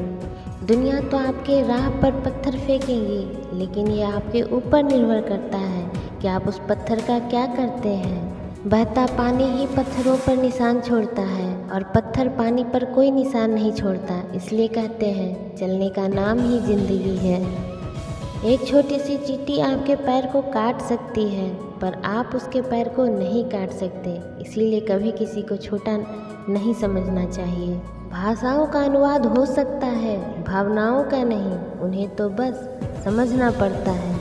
दुनिया तो आपके राह पर पत्थर फेंकेंगी, लेकिन यह आपके ऊपर निर्भर करता है कि आप उस पत्थर का क्या करते हैं। बहता पानी ही पत्थरों पर निशान छोड़ता है और पत्थर पानी पर कोई निशान नहीं छोड़ता। इसलिए कहते हैं चलने का नाम ही जिंदगी है। एक छोटी सी चींटी आपके पैर को काट सकती है, पर आप उसके पैर को नहीं काट सकते। इसीलिए कभी किसी को छोटा नहीं समझना चाहिए। भाषाओं का अनुवाद हो सकता है, भावनाओं का नहीं। उन्हें तो बस समझना पड़ता है।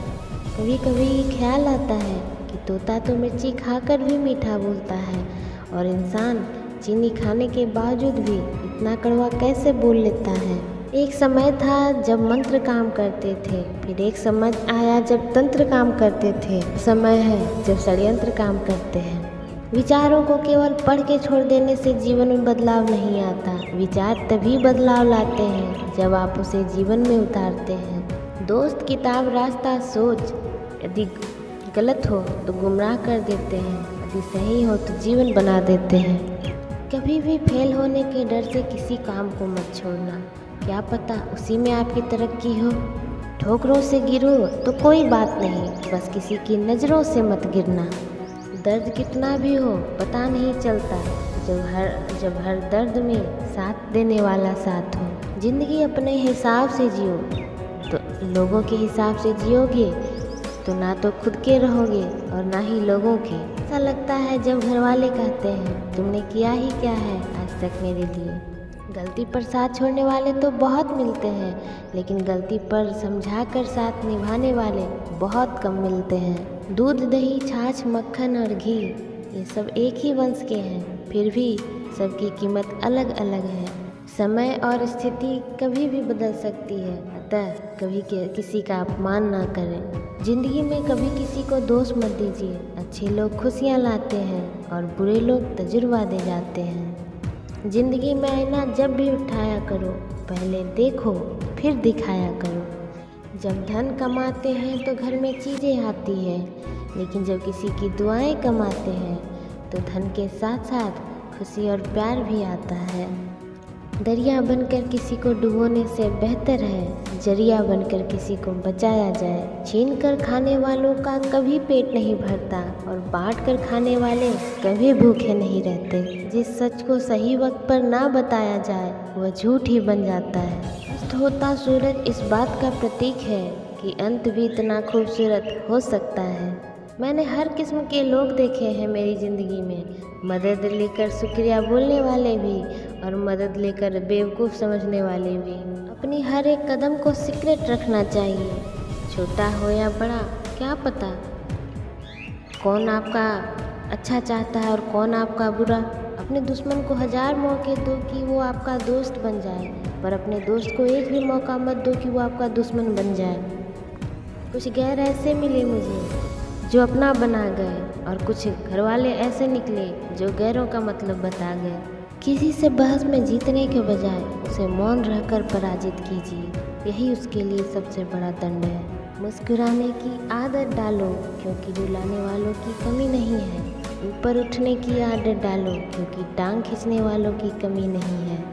कभी कभी ख्याल आता है कि तोता तो मिर्ची खाकर भी मीठा बोलता है, और इंसान चीनी खाने के बावजूद भी इतना कड़वा कैसे बोल लेता है। एक समय था जब मंत्र काम करते थे, फिर एक समय आया जब तंत्र काम करते थे। समय है जब षड्यंत्र काम करते हैं। विचारों को केवल पढ़ के छोड़ देने से जीवन में बदलाव नहीं आता। विचार तभी बदलाव लाते हैं जब आप उसे जीवन में उतारते हैं। दोस्त, किताब, रास्ता, सोच यदि गलत हो तो गुमराह कर देते हैं, यदि सही हो तो जीवन बना देते हैं। कभी भी फेल होने के डर से किसी काम को मत छोड़ना, क्या पता उसी में आपकी तरक्की हो। ठोकरों से गिरो तो कोई बात नहीं, बस किसी की नज़रों से मत गिरना। दर्द कितना भी हो पता नहीं चलता जब हर दर्द में साथ देने वाला साथ हो। ज़िंदगी अपने हिसाब से जियो, तो लोगों के हिसाब से जियोगे तो ना तो खुद के रहोगे और ना ही लोगों के। ऐसा लगता है जब घर वाले कहते हैं तुमने किया ही क्या है आज तक मेरे लिए। गलती पर साथ छोड़ने वाले तो बहुत मिलते हैं, लेकिन गलती पर समझा कर साथ निभाने वाले बहुत कम मिलते हैं। दूध, दही, छाछ, मक्खन और घी ये सब एक ही वंश के हैं, फिर भी सबकी कीमत अलग अलग है। समय और स्थिति कभी भी बदल सकती है, अतः कभी किसी का अपमान ना करें। जिंदगी में कभी किसी को दोष मत दीजिए। अच्छे लोग खुशियाँ लाते हैं और बुरे लोग तजुर्बा दे जाते हैं। जिंदगी में आईना जब भी उठाया करो, पहले देखो फिर दिखाया करो। जब धन कमाते हैं तो घर में चीज़ें आती हैं, लेकिन जब किसी की दुआएं कमाते हैं तो धन के साथ साथ खुशी और प्यार भी आता है। दरिया बनकर किसी को डुबोने से बेहतर है जरिया बनकर किसी को बचाया जाए। छीन कर खाने वालों का कभी पेट नहीं भरता और बांट कर खाने वाले कभी भूखे नहीं रहते। जिस सच को सही वक्त पर ना बताया जाए वह झूठ ही बन जाता है। अस्त होता सूरज इस बात का प्रतीक है कि अंत भी इतना खूबसूरत हो सकता है। मैंने हर किस्म के लोग देखे हैं मेरी ज़िंदगी में, मदद लेकर शुक्रिया बोलने वाले भी और मदद लेकर बेवकूफ़ समझने वाले भी। अपनी हर एक कदम को सीक्रेट रखना चाहिए, छोटा हो या बड़ा, क्या पता कौन आपका अच्छा चाहता है और कौन आपका बुरा। अपने दुश्मन को 1000 मौके दो कि वो आपका दोस्त बन जाए, पर अपने दोस्त को एक भी मौका मत दो कि वो आपका दुश्मन बन जाए। कुछ गैर ऐसे मिले मुझे जो अपना बना गए और कुछ घरवाले ऐसे निकले जो गैरों का मतलब बता गए। किसी से बहस में जीतने के बजाय उसे मौन रहकर पराजित कीजिए, यही उसके लिए सबसे बड़ा दंड है। मुस्कुराने की आदत डालो क्योंकि रुलाने वालों की कमी नहीं है। ऊपर उठने की आदत डालो क्योंकि टांग खींचने वालों की कमी नहीं है।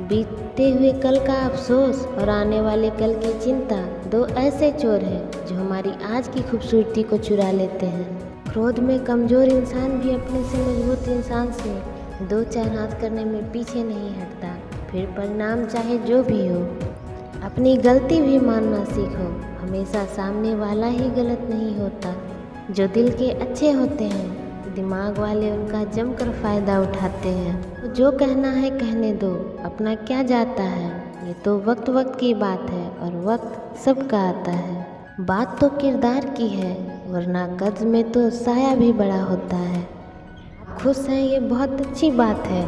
बीतते हुए कल का अफसोस और आने वाले कल की चिंता दो ऐसे चोर हैं जो हमारी आज की खूबसूरती को चुरा लेते हैं। क्रोध में कमज़ोर इंसान भी अपने से मजबूत इंसान से 2-4 हाथ करने में पीछे नहीं हटता, फिर परिणाम चाहे जो भी हो। अपनी गलती भी मानना सीखो, हमेशा सामने वाला ही गलत नहीं होता। जो दिल के अच्छे होते हैं दिमाग वाले उनका जमकर फ़ायदा उठाते हैं। जो कहना है कहने दो, अपना क्या जाता है, ये तो वक्त वक्त की बात है और वक्त सबका आता है। बात तो किरदार की है वरना कद में तो साया भी बड़ा होता है। आप खुश हैं ये बहुत अच्छी बात है,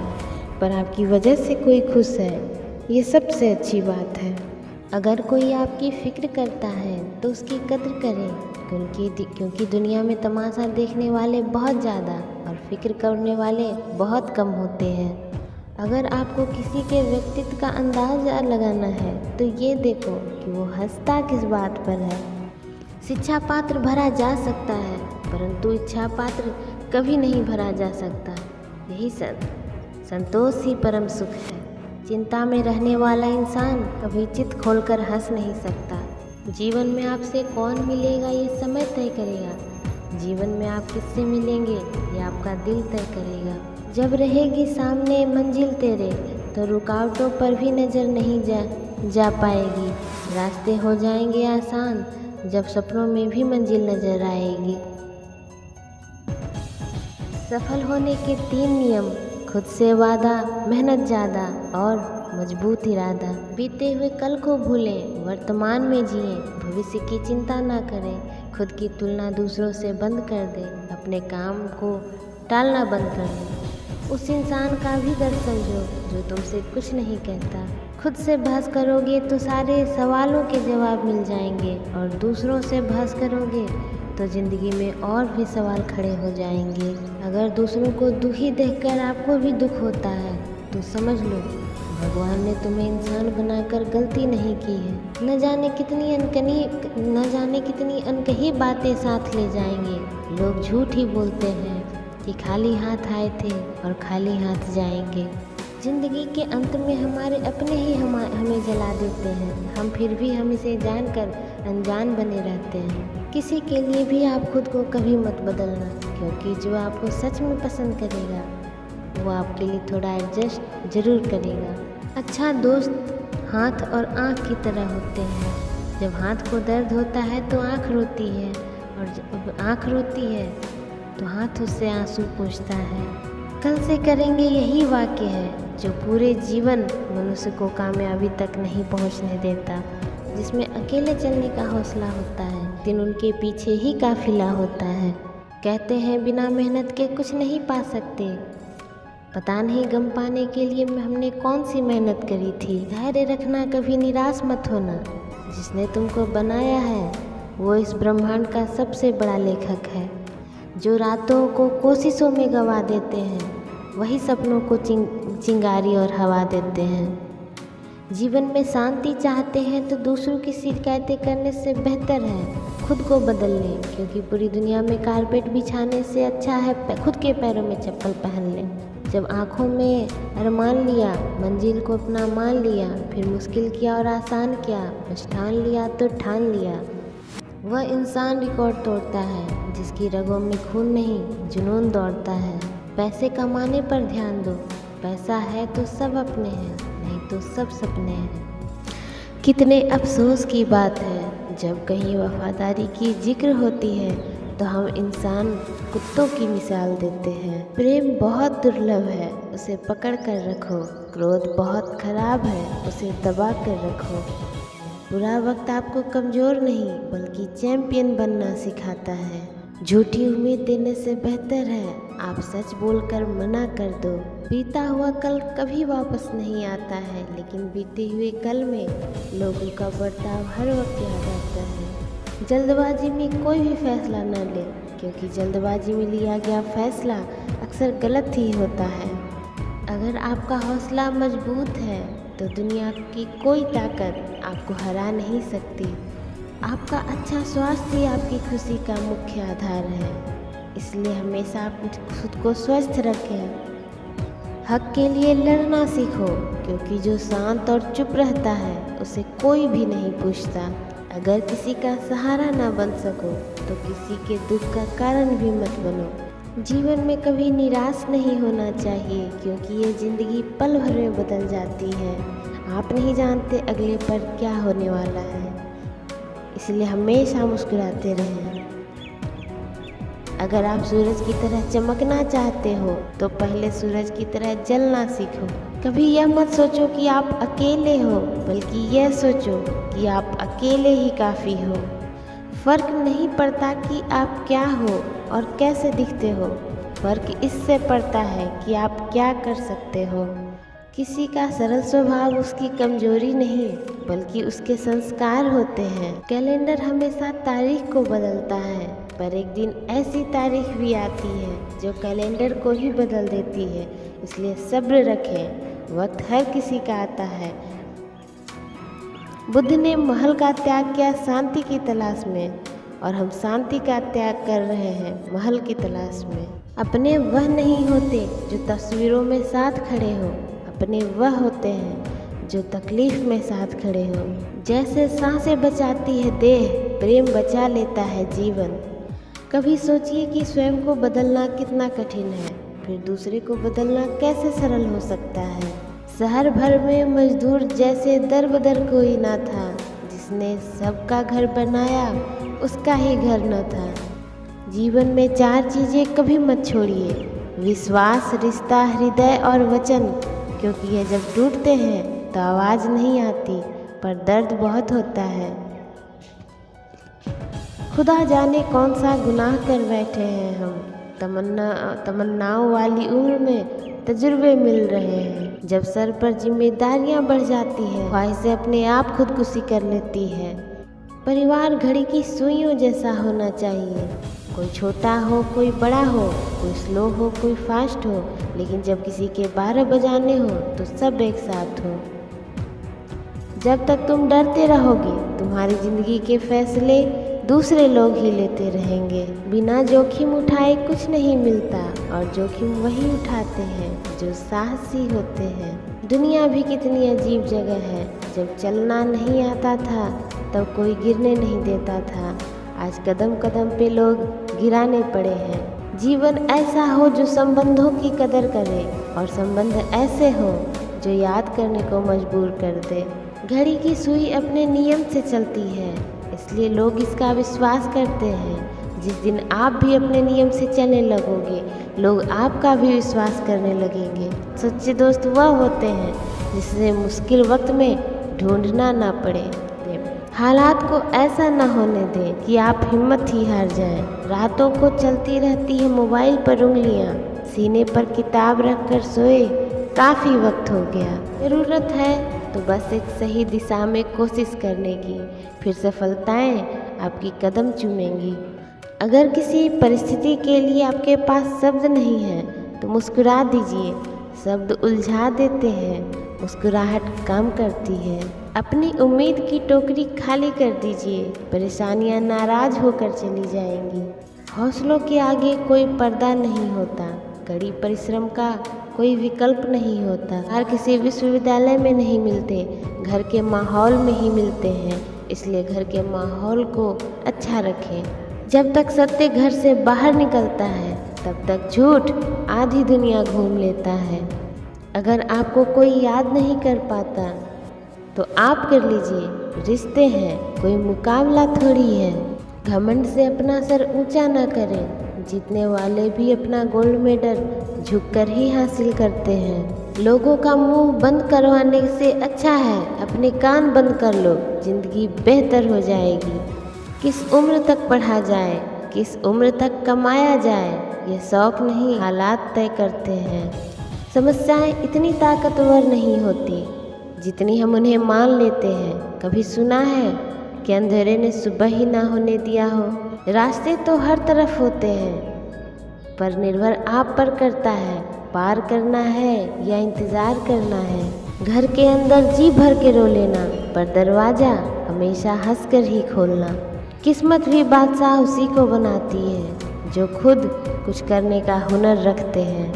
पर आपकी वजह से कोई खुश है ये सबसे अच्छी बात है। अगर कोई आपकी फ़िक्र करता है तो उसकी कद्र करें, क्योंकि दुनिया में तमाशा देखने वाले बहुत ज़्यादा और फिक्र करने वाले बहुत कम होते हैं। अगर आपको किसी के व्यक्तित्व का अंदाज़ा लगाना है तो ये देखो कि वो हंसता किस बात पर है। शिक्षा पात्र भरा जा सकता है परंतु इच्छा पात्र कभी नहीं भरा जा सकता। यही संतोष ही परम सुख है। चिंता में रहने वाला इंसान कभी चित्त खोलकर हंस नहीं सकता। जीवन में आपसे कौन मिलेगा ये समय तय करेगा। जीवन में आप किससे मिलेंगे ये आपका दिल तय करेगा। जब रहेगी सामने मंजिल तेरे तो रुकावटों पर भी नज़र नहीं जा पाएगी। रास्ते हो जाएंगे आसान जब सपनों में भी मंजिल नज़र आएगी। सफल होने के 3 नियम: खुद से वादा, मेहनत ज़्यादा और मजबूत इरादा। बीते हुए कल को भूलें, वर्तमान में जिएं, भविष्य की चिंता ना करें। खुद की तुलना दूसरों से बंद कर दें, अपने काम को टालना बंद कर दें। उस इंसान का भी दर्द समझो जो तुमसे कुछ नहीं कहता। खुद से बहस करोगे तो सारे सवालों के जवाब मिल जाएंगे और दूसरों से बहस करोगे तो ज़िंदगी में और भी सवाल खड़े हो जाएंगे। अगर दूसरों को दुखी देखकर आपको भी दुख होता है तो समझ लो भगवान ने तुम्हें इंसान बनाकर गलती नहीं की है। न जाने कितनी अनकही बातें साथ ले जाएंगे। लोग झूठ ही बोलते हैं कि खाली हाथ आए थे और खाली हाथ जाएंगे। ज़िंदगी के अंत में हमारे अपने ही हमें जला देते हैं। हम फिर भी हम इसे जानकर अनजान बने रहते हैं। किसी के लिए भी आप खुद को कभी मत बदलना, क्योंकि जो आपको सच में पसंद करेगा वो आपके लिए थोड़ा एडजस्ट ज़रूर करेगा। अच्छा दोस्त हाथ और आँख की तरह होते हैं। जब हाथ को दर्द होता है तो आँख रोती है और जब आँख रोती है तो हाथ उससे आंसू पूछता है। कल से करेंगे यही वाक्य है जो पूरे जीवन मनुष्य को कामयाबी तक नहीं पहुंचने देता, जिसमें अकेले चलने का हौसला होता है, दिन उनके पीछे ही काफिला होता है। कहते हैं बिना मेहनत के कुछ नहीं पा सकते, पता नहीं गम पाने के लिए हमने कौन सी मेहनत करी थी। धैर्य रखना, कभी निराश मत होना, जिसने तुमको बनाया है वो इस ब्रह्मांड का सबसे बड़ा लेखक है। जो रातों को कोशिशों में गवा देते हैं वही सपनों को चिंगारी और हवा देते हैं। जीवन में शांति चाहते हैं तो दूसरों की शिकायतें करने से बेहतर है खुद को बदल लें, क्योंकि पूरी दुनिया में कारपेट बिछाने से अच्छा है खुद के पैरों में चप्पल पहन लें। जब आँखों में अरमान लिया, मंजिल को अपना मान लिया, फिर मुश्किल किया और आसान किया, बस ठान लिया तो ठान लिया। वह इंसान रिकॉर्ड तोड़ता है जिसकी रगों में खून नहीं जुनून दौड़ता है। पैसे कमाने पर ध्यान दो, पैसा है तो सब अपने हैं, नहीं तो सब सपने हैं। कितने अफसोस की बात है जब कहीं वफादारी की जिक्र होती है तो हम इंसान कुत्तों की मिसाल देते हैं। प्रेम बहुत दुर्लभ है, उसे पकड़ कर रखो। क्रोध बहुत खराब है, उसे दबा कर रखो। बुरा वक्त आपको कमज़ोर नहीं बल्कि चैंपियन बनना सिखाता है। झूठी उम्मीद देने से बेहतर है आप सच बोलकर मना कर दो। बीता हुआ कल कभी वापस नहीं आता है, लेकिन बीते हुए कल में लोगों का बर्ताव हर वक्त याद आता है। जल्दबाजी में कोई भी फैसला न ले, क्योंकि जल्दबाजी में लिया गया फैसला अक्सर गलत ही होता है। अगर आपका हौसला मजबूत है तो दुनिया की कोई ताकत आपको हरा नहीं सकती। आपका अच्छा स्वास्थ्य ही आपकी खुशी का मुख्य आधार है, इसलिए हमेशा आप खुद को स्वस्थ रखें। हक के लिए लड़ना सीखो, क्योंकि जो शांत और चुप रहता है उसे कोई भी नहीं पूछता। अगर किसी का सहारा ना बन सको तो किसी के दुख का कारण भी मत बनो। जीवन में कभी निराश नहीं होना चाहिए, क्योंकि ये ज़िंदगी पल भर में बदल जाती है। आप नहीं जानते अगले पल क्या होने वाला है, इसलिए हमेशा मुस्कुराते रहें। अगर आप सूरज की तरह चमकना चाहते हो तो पहले सूरज की तरह जलना सीखो। कभी यह मत सोचो कि आप अकेले हो, बल्कि यह सोचो कि आप अकेले ही काफ़ी हो। फ़र्क नहीं पड़ता कि आप क्या हो और कैसे दिखते हो, फ़र्क इससे पड़ता है कि आप क्या कर सकते हो। किसी का सरल स्वभाव उसकी कमजोरी नहीं बल्कि उसके संस्कार होते हैं। कैलेंडर हमेशा तारीख को बदलता है, पर एक दिन ऐसी तारीख भी आती है जो कैलेंडर को ही बदल देती है। इसलिए सब्र रखें, वक्त हर किसी का आता है। बुद्ध ने महल का त्याग किया शांति की तलाश में, और हम शांति का त्याग कर रहे हैं महल की तलाश में। अपने वह नहीं होते जो तस्वीरों में साथ खड़े हो, अपने वह होते हैं जो तकलीफ में साथ खड़े हो। जैसे सांसें बचाती है देह, प्रेम बचा लेता है जीवन। कभी सोचिए कि स्वयं को बदलना कितना कठिन है, फिर दूसरे को बदलना कैसे सरल हो सकता है। शहर भर में मजदूर जैसे दर बदर कोई ना था, जिसने सबका घर बनाया उसका ही घर न था। जीवन में 4 चीज़ें कभी मत छोड़िए: विश्वास, रिश्ता, हृदय और वचन, क्योंकि ये जब टूटते हैं तो आवाज़ नहीं आती पर दर्द बहुत होता है। खुदा जाने कौन सा गुनाह कर बैठे हैं हम, तमन्नाओं वाली उम्र में तजुर्बे मिल रहे हैं। जब सर पर जिम्मेदारियां बढ़ जाती हैं, ख्वाहिशें अपने आप खुदकुशी कर लेती है। परिवार घड़ी की सुइयों जैसा होना चाहिए, कोई छोटा हो कोई बड़ा हो, कोई स्लो हो कोई फास्ट हो, लेकिन जब किसी के 12 बजाने हो तो सब एक साथ हो। जब तक तुम डरते रहोगे तुम्हारी ज़िंदगी के फैसले दूसरे लोग ही लेते रहेंगे। बिना जोखिम उठाए कुछ नहीं मिलता, और जोखिम वही उठाते हैं जो साहसी होते हैं। दुनिया भी कितनी अजीब जगह है, जब चलना नहीं आता था तब कोई गिरने नहीं देता था, आज कदम कदम पे लोग गिराने पड़े हैं। जीवन ऐसा हो जो संबंधों की कदर करे, और संबंध ऐसे हो जो याद करने को मजबूर कर दे। घड़ी की सुई अपने नियम से चलती है, इसलिए लोग इसका विश्वास करते हैं। जिस दिन आप भी अपने नियम से चलने लगोगे, लोग आपका भी विश्वास करने लगेंगे। सच्चे दोस्त वह होते हैं जिससे मुश्किल वक्त में ढूंढना ना पड़े। हालात को ऐसा ना होने दें कि आप हिम्मत ही हार जाएं। रातों को चलती रहती है मोबाइल पर उंगलियां, सीने पर किताब रखकर सोए काफ़ी वक्त हो गया। ज़रूरत है तो बस एक सही दिशा में कोशिश करने की, फिर सफलताएं आपकी कदम चूमेंगी। अगर किसी परिस्थिति के लिए आपके पास शब्द नहीं है तो मुस्कुरा दीजिए। शब्द उलझा देते हैं, मुस्कुराहट काम करती है। अपनी उम्मीद की टोकरी खाली कर दीजिए, परेशानियां नाराज होकर चली जाएंगी। हौसलों के आगे कोई पर्दा नहीं होता, कड़ी परिश्रम का कोई विकल्प नहीं होता। हर किसी विश्वविद्यालय में नहीं मिलते, घर के माहौल में ही मिलते हैं। इसलिए घर के माहौल को अच्छा रखें। जब तक सत्य घर से बाहर निकलता है तब तक झूठ आधी दुनिया घूम लेता है। अगर आपको कोई याद नहीं कर पाता तो आप कर लीजिए, रिश्ते हैं कोई मुकाबला थोड़ी है। घमंड से अपना सर ऊंचा ना करें, जीतने वाले भी अपना गोल्ड मेडल झुककर ही हासिल करते हैं। लोगों का मुंह बंद करवाने से अच्छा है अपने कान बंद कर लो, जिंदगी बेहतर हो जाएगी। किस उम्र तक पढ़ा जाए, किस उम्र तक कमाया जाए, ये शौक नहीं हालात तय करते हैं। समस्याएं इतनी ताकतवर नहीं होती जितनी हम उन्हें मान लेते हैं। कभी सुना है कि अंधेरे ने सुबह ही ना होने दिया हो? रास्ते तो हर तरफ होते हैं, पर निर्भर आप पर करता है पार करना है या इंतज़ार करना है। घर के अंदर जी भर के रो लेना, पर दरवाज़ा हमेशा हंसकर ही खोलना। किस्मत भी बादशाह उसी को बनाती है जो खुद कुछ करने का हुनर रखते हैं।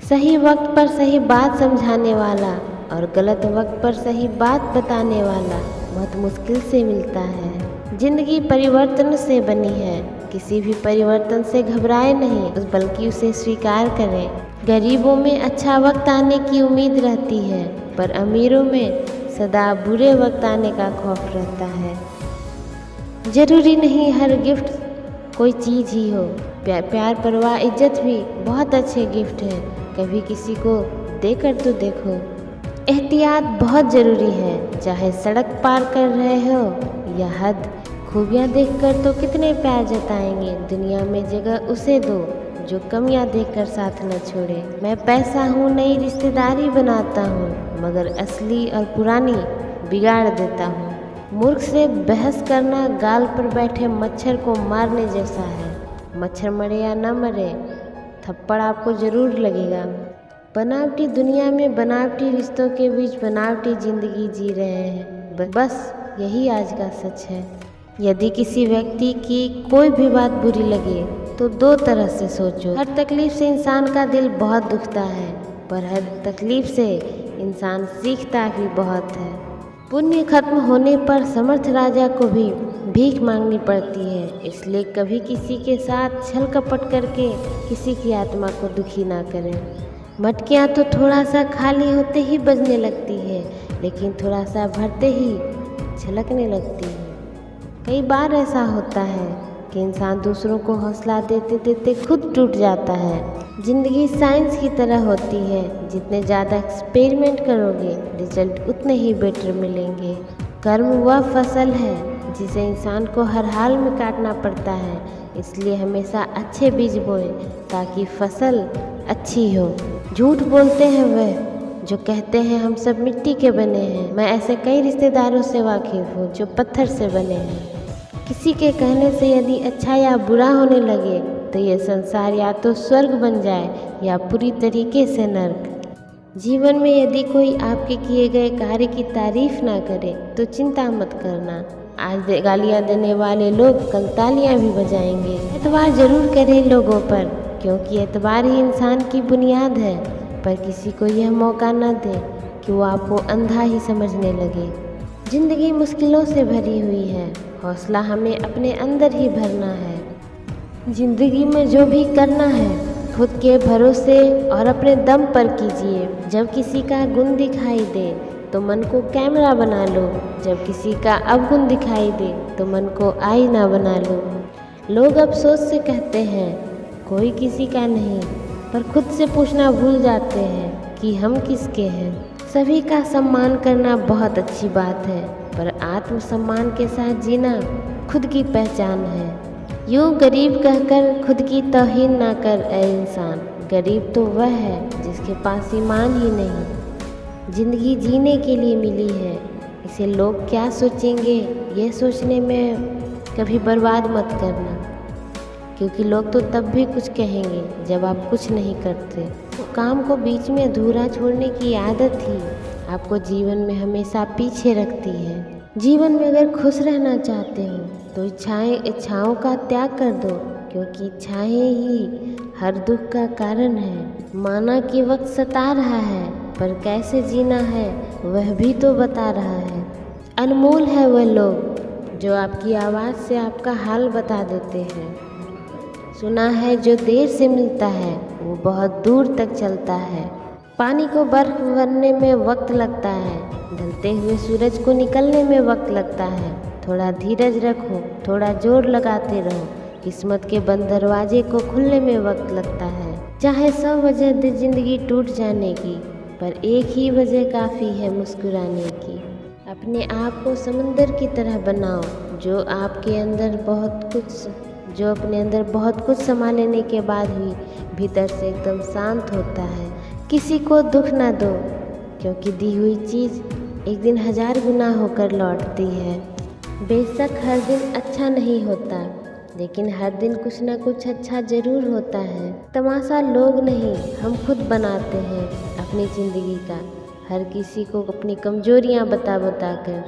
सही वक्त पर सही बात समझाने वाला और गलत वक्त पर सही बात बताने वाला बहुत मुश्किल से मिलता है। जिंदगी परिवर्तन से बनी है, किसी भी परिवर्तन से घबराए नहीं, बल्कि उसे स्वीकार करें। गरीबों में अच्छा वक्त आने की उम्मीद रहती है, पर अमीरों में सदा बुरे वक्त आने का खौफ रहता है। जरूरी नहीं हर गिफ्ट कोई चीज़ ही हो, प्यार परवाह इज्जत भी बहुत अच्छे गिफ्ट हैं। कभी किसी को देकर तो देखो। एहतियात बहुत ज़रूरी है, चाहे सड़क पार कर रहे हो या हद। खूबियाँ देखकर तो कितने प्यार जताएंगे, दुनिया में जगह उसे दो जो कमियाँ देखकर साथ न छोड़े। मैं पैसा हूँ नई रिश्तेदारी बनाता हूँ, मगर असली और पुरानी बिगाड़ देता हूँ। मूर्ख से बहस करना गाल पर बैठे मच्छर को मारने जैसा है। मच्छर मरे या न मरे, थप्पड़ आपको ज़रूर लगेगा। बनावटी दुनिया में बनावटी रिश्तों के बीच बनावटी ज़िंदगी जी रहे हैं, बस यही आज का सच है। यदि किसी व्यक्ति की कोई भी बात बुरी लगे तो दो तरह से सोचो। हर तकलीफ़ से इंसान का दिल बहुत दुखता है, पर हर तकलीफ़ से इंसान सीखता भी बहुत है। पुण्य खत्म होने पर समर्थ राजा को भी भीख मांगनी पड़ती है, इसलिए कभी किसी के साथ छल कपट करके किसी की आत्मा को दुखी ना करें। मटकियाँ तो थोड़ा सा खाली होते ही बजने लगती है, लेकिन थोड़ा सा भरते ही छलकने लगती है। कई बार ऐसा होता है कि इंसान दूसरों को हौसला देते देते खुद टूट जाता है। ज़िंदगी साइंस की तरह होती है, जितने ज़्यादा एक्सपेरिमेंट करोगे रिजल्ट उतने ही बेटर मिलेंगे। कर्म वह फसल है जिसे इंसान को हर हाल में काटना पड़ता है, इसलिए हमेशा अच्छे बीज बोएं ताकि फसल अच्छी हो। झूठ बोलते हैं वह जो कहते हैं हम सब मिट्टी के बने हैं। मैं ऐसे कई रिश्तेदारों से वाकिफ़ हूँ जो पत्थर से बने हैं। किसी के कहने से यदि अच्छा या बुरा होने लगे तो ये संसार या तो स्वर्ग बन जाए या पूरी तरीके से नर्क। जीवन में यदि कोई आपके किए गए कार्य की तारीफ ना करे तो चिंता मत करना, आज गालियाँ देने वाले लोग कल तालियाँ भी बजाएंगे। एतबार जरूर करें लोगों पर, क्योंकि एतबार ही इंसान की बुनियाद है, पर किसी को यह मौका न दें कि वो आपको अंधा ही समझने लगे। ज़िंदगी मुश्किलों से भरी हुई है, हौसला हमें अपने अंदर ही भरना है। ज़िंदगी में जो भी करना है खुद के भरोसे और अपने दम पर कीजिए। जब किसी का गुण दिखाई दे तो मन को कैमरा बना लो, जब किसी का अवगुण दिखाई दे तो मन को आईना बना लो। लोग अफसोस से कहते हैं कोई किसी का नहीं, पर खुद से पूछना भूल जाते हैं कि हम किसके हैं। सभी का सम्मान करना बहुत अच्छी बात है, पर आत्मसम्मान के साथ जीना खुद की पहचान है। यूँ गरीब कहकर खुद की तौहीन ना कर ऐ इंसान, गरीब तो वह है जिसके पास ईमान ही नहीं। जिंदगी जीने के लिए मिली है, इसे लोग क्या सोचेंगे यह सोचने में कभी बर्बाद मत करना, क्योंकि लोग तो तब भी कुछ कहेंगे जब आप कुछ नहीं करते। तो काम को बीच में अधूरा छोड़ने की आदत ही आपको जीवन में हमेशा पीछे रखती है। जीवन में अगर खुश रहना चाहते हो तो इच्छाओं का त्याग कर दो, क्योंकि इच्छाएं ही हर दुख का कारण है। माना कि वक्त सता रहा है, पर कैसे जीना है वह भी तो बता रहा है। अनमोल है वह लोग जो आपकी आवाज़ से आपका हाल बता देते हैं। सुना है जो देर से मिलता है वो बहुत दूर तक चलता है। पानी को बर्फ बनने में वक्त लगता है, ढलते हुए सूरज को निकलने में वक्त लगता है। थोड़ा धीरज रखो, थोड़ा जोर लगाते रहो, किस्मत के बंद दरवाजे को खुलने में वक्त लगता है। चाहे 100 वजह जिंदगी टूट जाने की, पर एक ही वजह काफ़ी है मुस्कुराने की। अपने आप को समंदर की तरह बनाओ जो अपने अंदर बहुत कुछ समा लेने के बाद भी भीतर से एकदम शांत होता है। किसी को दुख ना दो, क्योंकि दी हुई चीज़ एक दिन 1000 गुना होकर लौटती है। बेशक हर दिन अच्छा नहीं होता, लेकिन हर दिन कुछ ना कुछ अच्छा ज़रूर होता है। तमाशा लोग नहीं, हम खुद बनाते हैं अपनी ज़िंदगी का, हर किसी को अपनी कमजोरियां बता कर।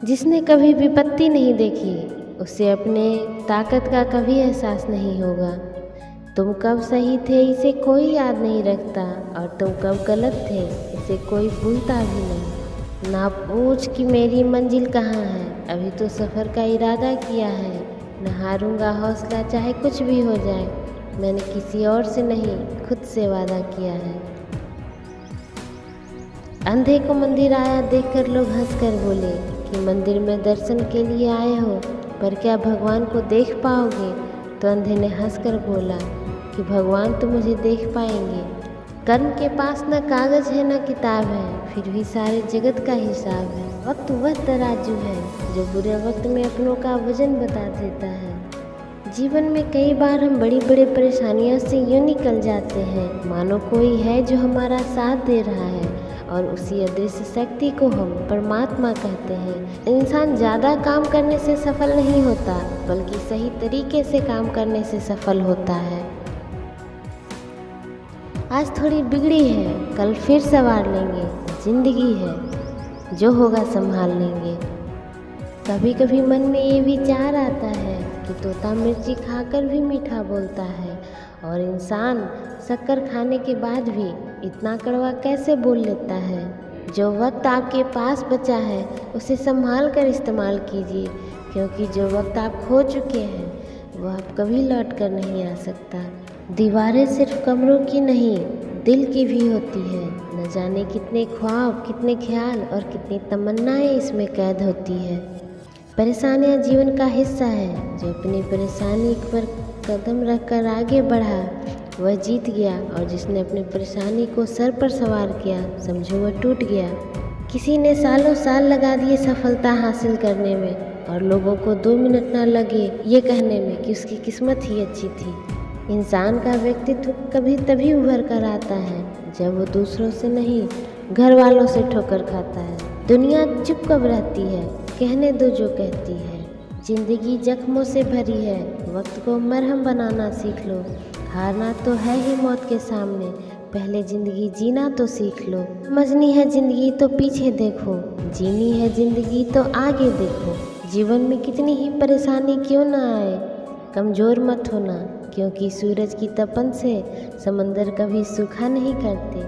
जिसने कभी विपत्ति नहीं देखी उसे अपने ताकत का कभी एहसास नहीं होगा। तुम कब सही थे इसे कोई याद नहीं रखता, और तुम कब गलत थे इसे कोई भूलता भी नहीं। ना पूछ कि मेरी मंजिल कहाँ है, अभी तो सफ़र का इरादा किया है। न हारूंगा हौसला चाहे कुछ भी हो जाए, मैंने किसी और से नहीं खुद से वादा किया है। अंधे को मंदिर आया देखकर लोग हंसकर बोले कि मंदिर में दर्शन के लिए आए हो, पर क्या भगवान को देख पाओगे? तो अंधे ने हंसकर बोला कि भगवान तो मुझे देख पाएंगे। कर्म के पास न कागज है न किताब है, फिर भी सारे जगत का हिसाब है। वक्त वह तराजू है जो बुरे वक्त में अपनों का वजन बता देता है। जीवन में कई बार हम बड़ी बड़ी परेशानियों से यूँ निकल जाते हैं मानो कोई है जो हमारा साथ दे रहा है, और उसी अदृश्य शक्ति को हम परमात्मा कहते हैं। इंसान ज़्यादा काम करने से सफल नहीं होता, बल्कि सही तरीके से काम करने से सफल होता है। आज थोड़ी बिगड़ी है, कल फिर संवार लेंगे। जिंदगी है, जो होगा संभाल लेंगे। कभी कभी मन में ये विचार आता है कि तोता मिर्ची खाकर भी मीठा बोलता है, और इंसान शक्कर खाने के बाद भी इतना कड़वा कैसे बोल लेता है। जो वक्त आपके पास बचा है उसे संभाल कर इस्तेमाल कीजिए, क्योंकि जो वक्त आप खो चुके हैं वह अब कभी लौट कर नहीं आ सकता। दीवारें सिर्फ कमरों की नहीं, दिल की भी होती है। न जाने कितने ख्वाब, कितने ख्याल और कितनी तमन्नाएं इसमें कैद होती है। परेशानियां जीवन का हिस्सा है। जो अपनी परेशानी पर कदम रखकर आगे बढ़ा वह जीत गया, और जिसने अपनी परेशानी को सर पर सवार किया समझो वह टूट गया। किसी ने सालों साल लगा दिए सफलता हासिल करने में, और लोगों को 2 मिनट ना लगे ये कहने में कि उसकी किस्मत ही अच्छी थी। इंसान का व्यक्तित्व कभी तभी उभर कर आता है जब वो दूसरों से नहीं, घर वालों से ठोकर खाता है। दुनिया चुप कब रहती है, कहने दो जो कहती है। जिंदगी जख्मों से भरी है, वक्त को मरहम बनाना सीख लो। हारना तो है ही मौत के सामने, पहले जिंदगी जीना तो सीख लो। समझनी है जिंदगी तो पीछे देखो, जीनी है जिंदगी तो आगे देखो। जीवन में कितनी ही परेशानी क्यों ना आए, कमज़ोर मत होना, क्योंकि सूरज की तपन से समंदर कभी सूखा नहीं करते।